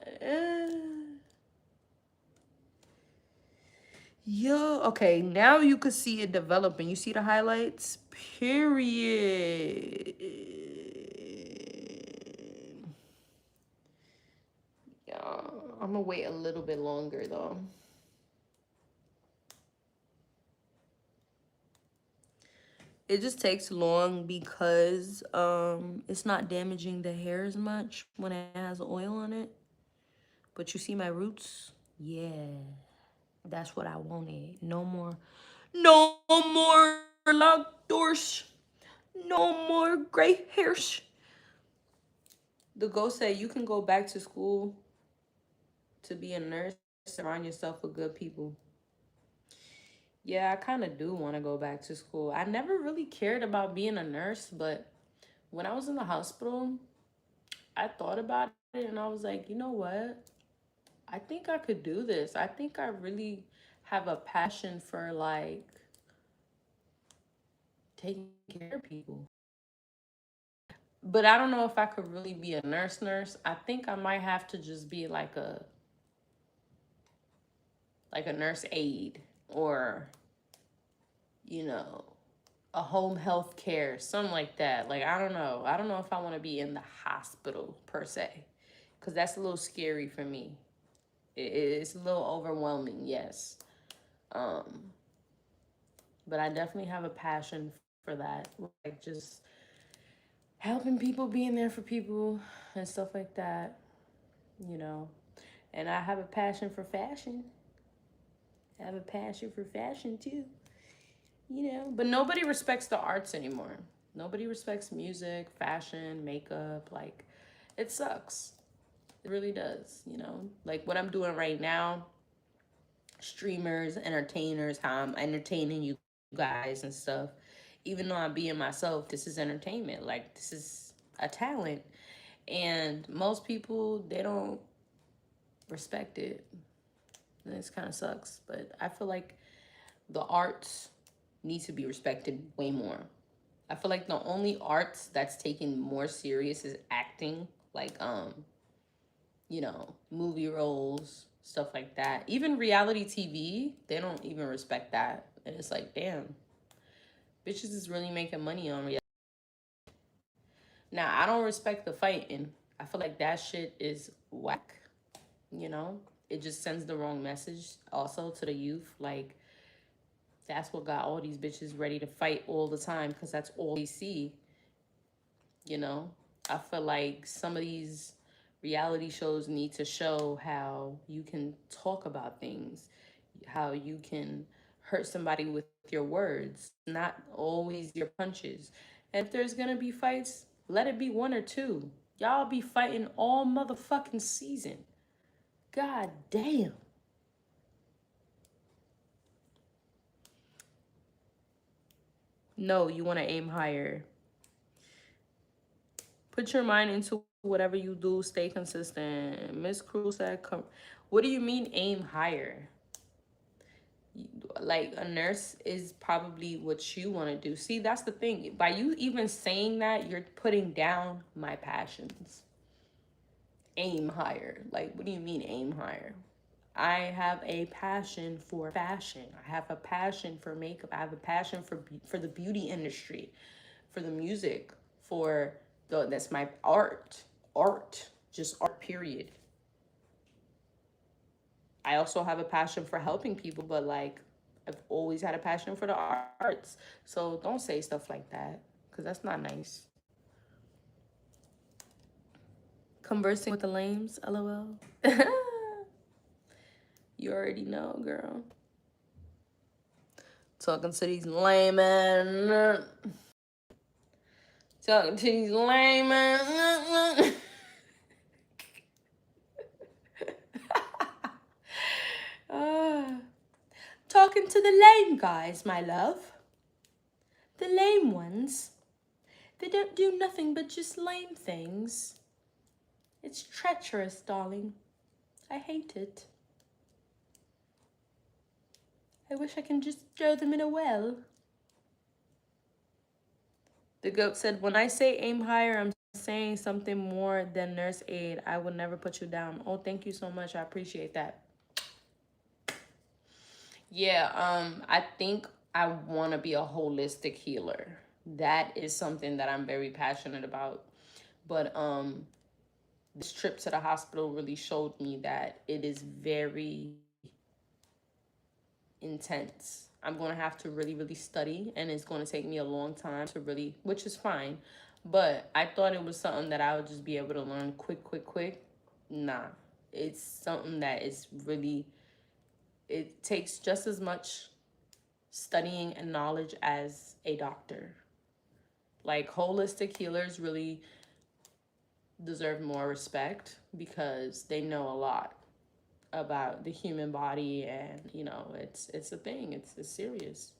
Yo, okay, now you could see it developing. You see the highlights? Period. Yeah, I'm gonna wait a little bit longer though. It just takes long because it's not damaging the hair as much when it has oil on it. But you see my roots? Yeah. That's what I wanted. No more locked doors. No more gray hairs. The ghost said you can go back to school to be a nurse. Surround yourself with good people. Yeah, I kind of do want to go back to school. I never really cared about being a nurse, but when I was in the hospital, I thought about it and I was like, you know what? I think I could do this. I think I really have a passion for like taking care of people. But I don't know if I could really be a nurse. I think I might have to just be like a nurse aide or you know, a home health care, something like that. Like I don't know. I don't know if I want to be in the hospital per se, because that's a little scary for me. It's a little overwhelming, yes. Um, but I definitely have a passion for that, like just helping people, being there for people, and stuff like that. You know, and I have a passion for fashion. I have a passion for fashion too. You know, but nobody respects the arts anymore. Nobody respects music, fashion, makeup. Like, it sucks. It really does, you know? Like, what I'm doing right now, streamers, entertainers, how I'm entertaining you guys and stuff. Even though I'm being myself, this is entertainment. Like, this is a talent. And most people, they don't respect it. And this kind of sucks. But I feel like the arts need to be respected way more. I feel like the only arts that's taken more serious is acting. like you know, movie roles, stuff like that. Even reality TV, they don't even respect that. And it's like, damn, bitches is really making money on reality. Now, I don't respect the fighting. I feel like that shit is whack, you know? It just sends the wrong message also to the youth. Like, that's what got all these bitches ready to fight all the time because that's all they see, you know? I feel like some of these reality shows need to show how you can talk about things, how you can hurt somebody with your words, not always your punches. And if there's gonna be fights, let it be one or two. Y'all be fighting all motherfucking season. God damn. No, you wanna aim higher. Put your mind into whatever you do, stay consistent. Miss Cruz said, come. What do you mean aim higher? Like a nurse is probably what you want to do. See, that's the thing. By you even saying that, you're putting down my passions. Aim higher. Like, what do you mean aim higher? I have a passion for fashion. I have a passion for makeup. I have a passion for the beauty industry, for the music, for that's my art. Art, just art period. I also have a passion for helping people, but like I've always had a passion for the arts. So don't say stuff like that because that's not nice. Conversing with the lames, lol. You already know, girl. Talking to these laymen. Talking to these laymen. Talking to the lame guys, my love. The lame ones. They don't do nothing but just lame things. It's treacherous, darling. I hate it. I wish I can just throw them in a well. The goat said, when I say aim higher, I'm saying something more than nurse aid. I will never put you down. Oh, thank you so much. I appreciate that. Yeah, I think I want to be a holistic healer. That is something that I'm very passionate about. But this trip to the hospital really showed me that it is very intense. I'm going to have to really, really study, and it's going to take me a long time to really, which is fine. But I thought it was something that I would just be able to learn quick. Nah, it's something that is really, it takes just as much studying and knowledge as a doctor. Like holistic healers really deserve more respect because they know a lot about the human body, and you know it's a thing. It's serious.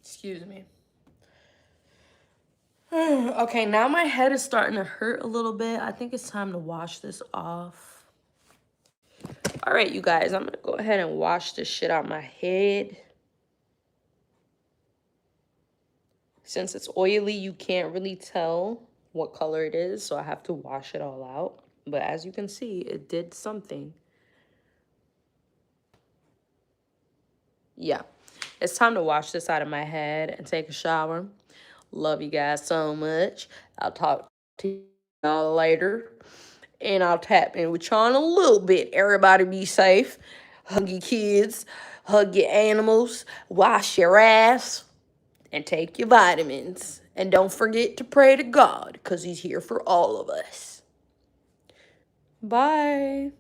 Excuse me. Okay, now my head is starting to hurt a little bit. I think it's time to wash this off. All right, you guys, I'm gonna go ahead and wash this shit out my head. Since it's oily, you can't really tell what color it is, so I have to wash it all out. But as you can see, it did something. Yeah, it's time to wash this out of my head and take a shower. Love you guys so much. I'll talk to y'all later. And I'll tap in with y'all in a little bit. Everybody be safe. Hug your kids. Hug your animals. Wash your ass. And take your vitamins. And don't forget to pray to God, because he's here for all of us. Bye.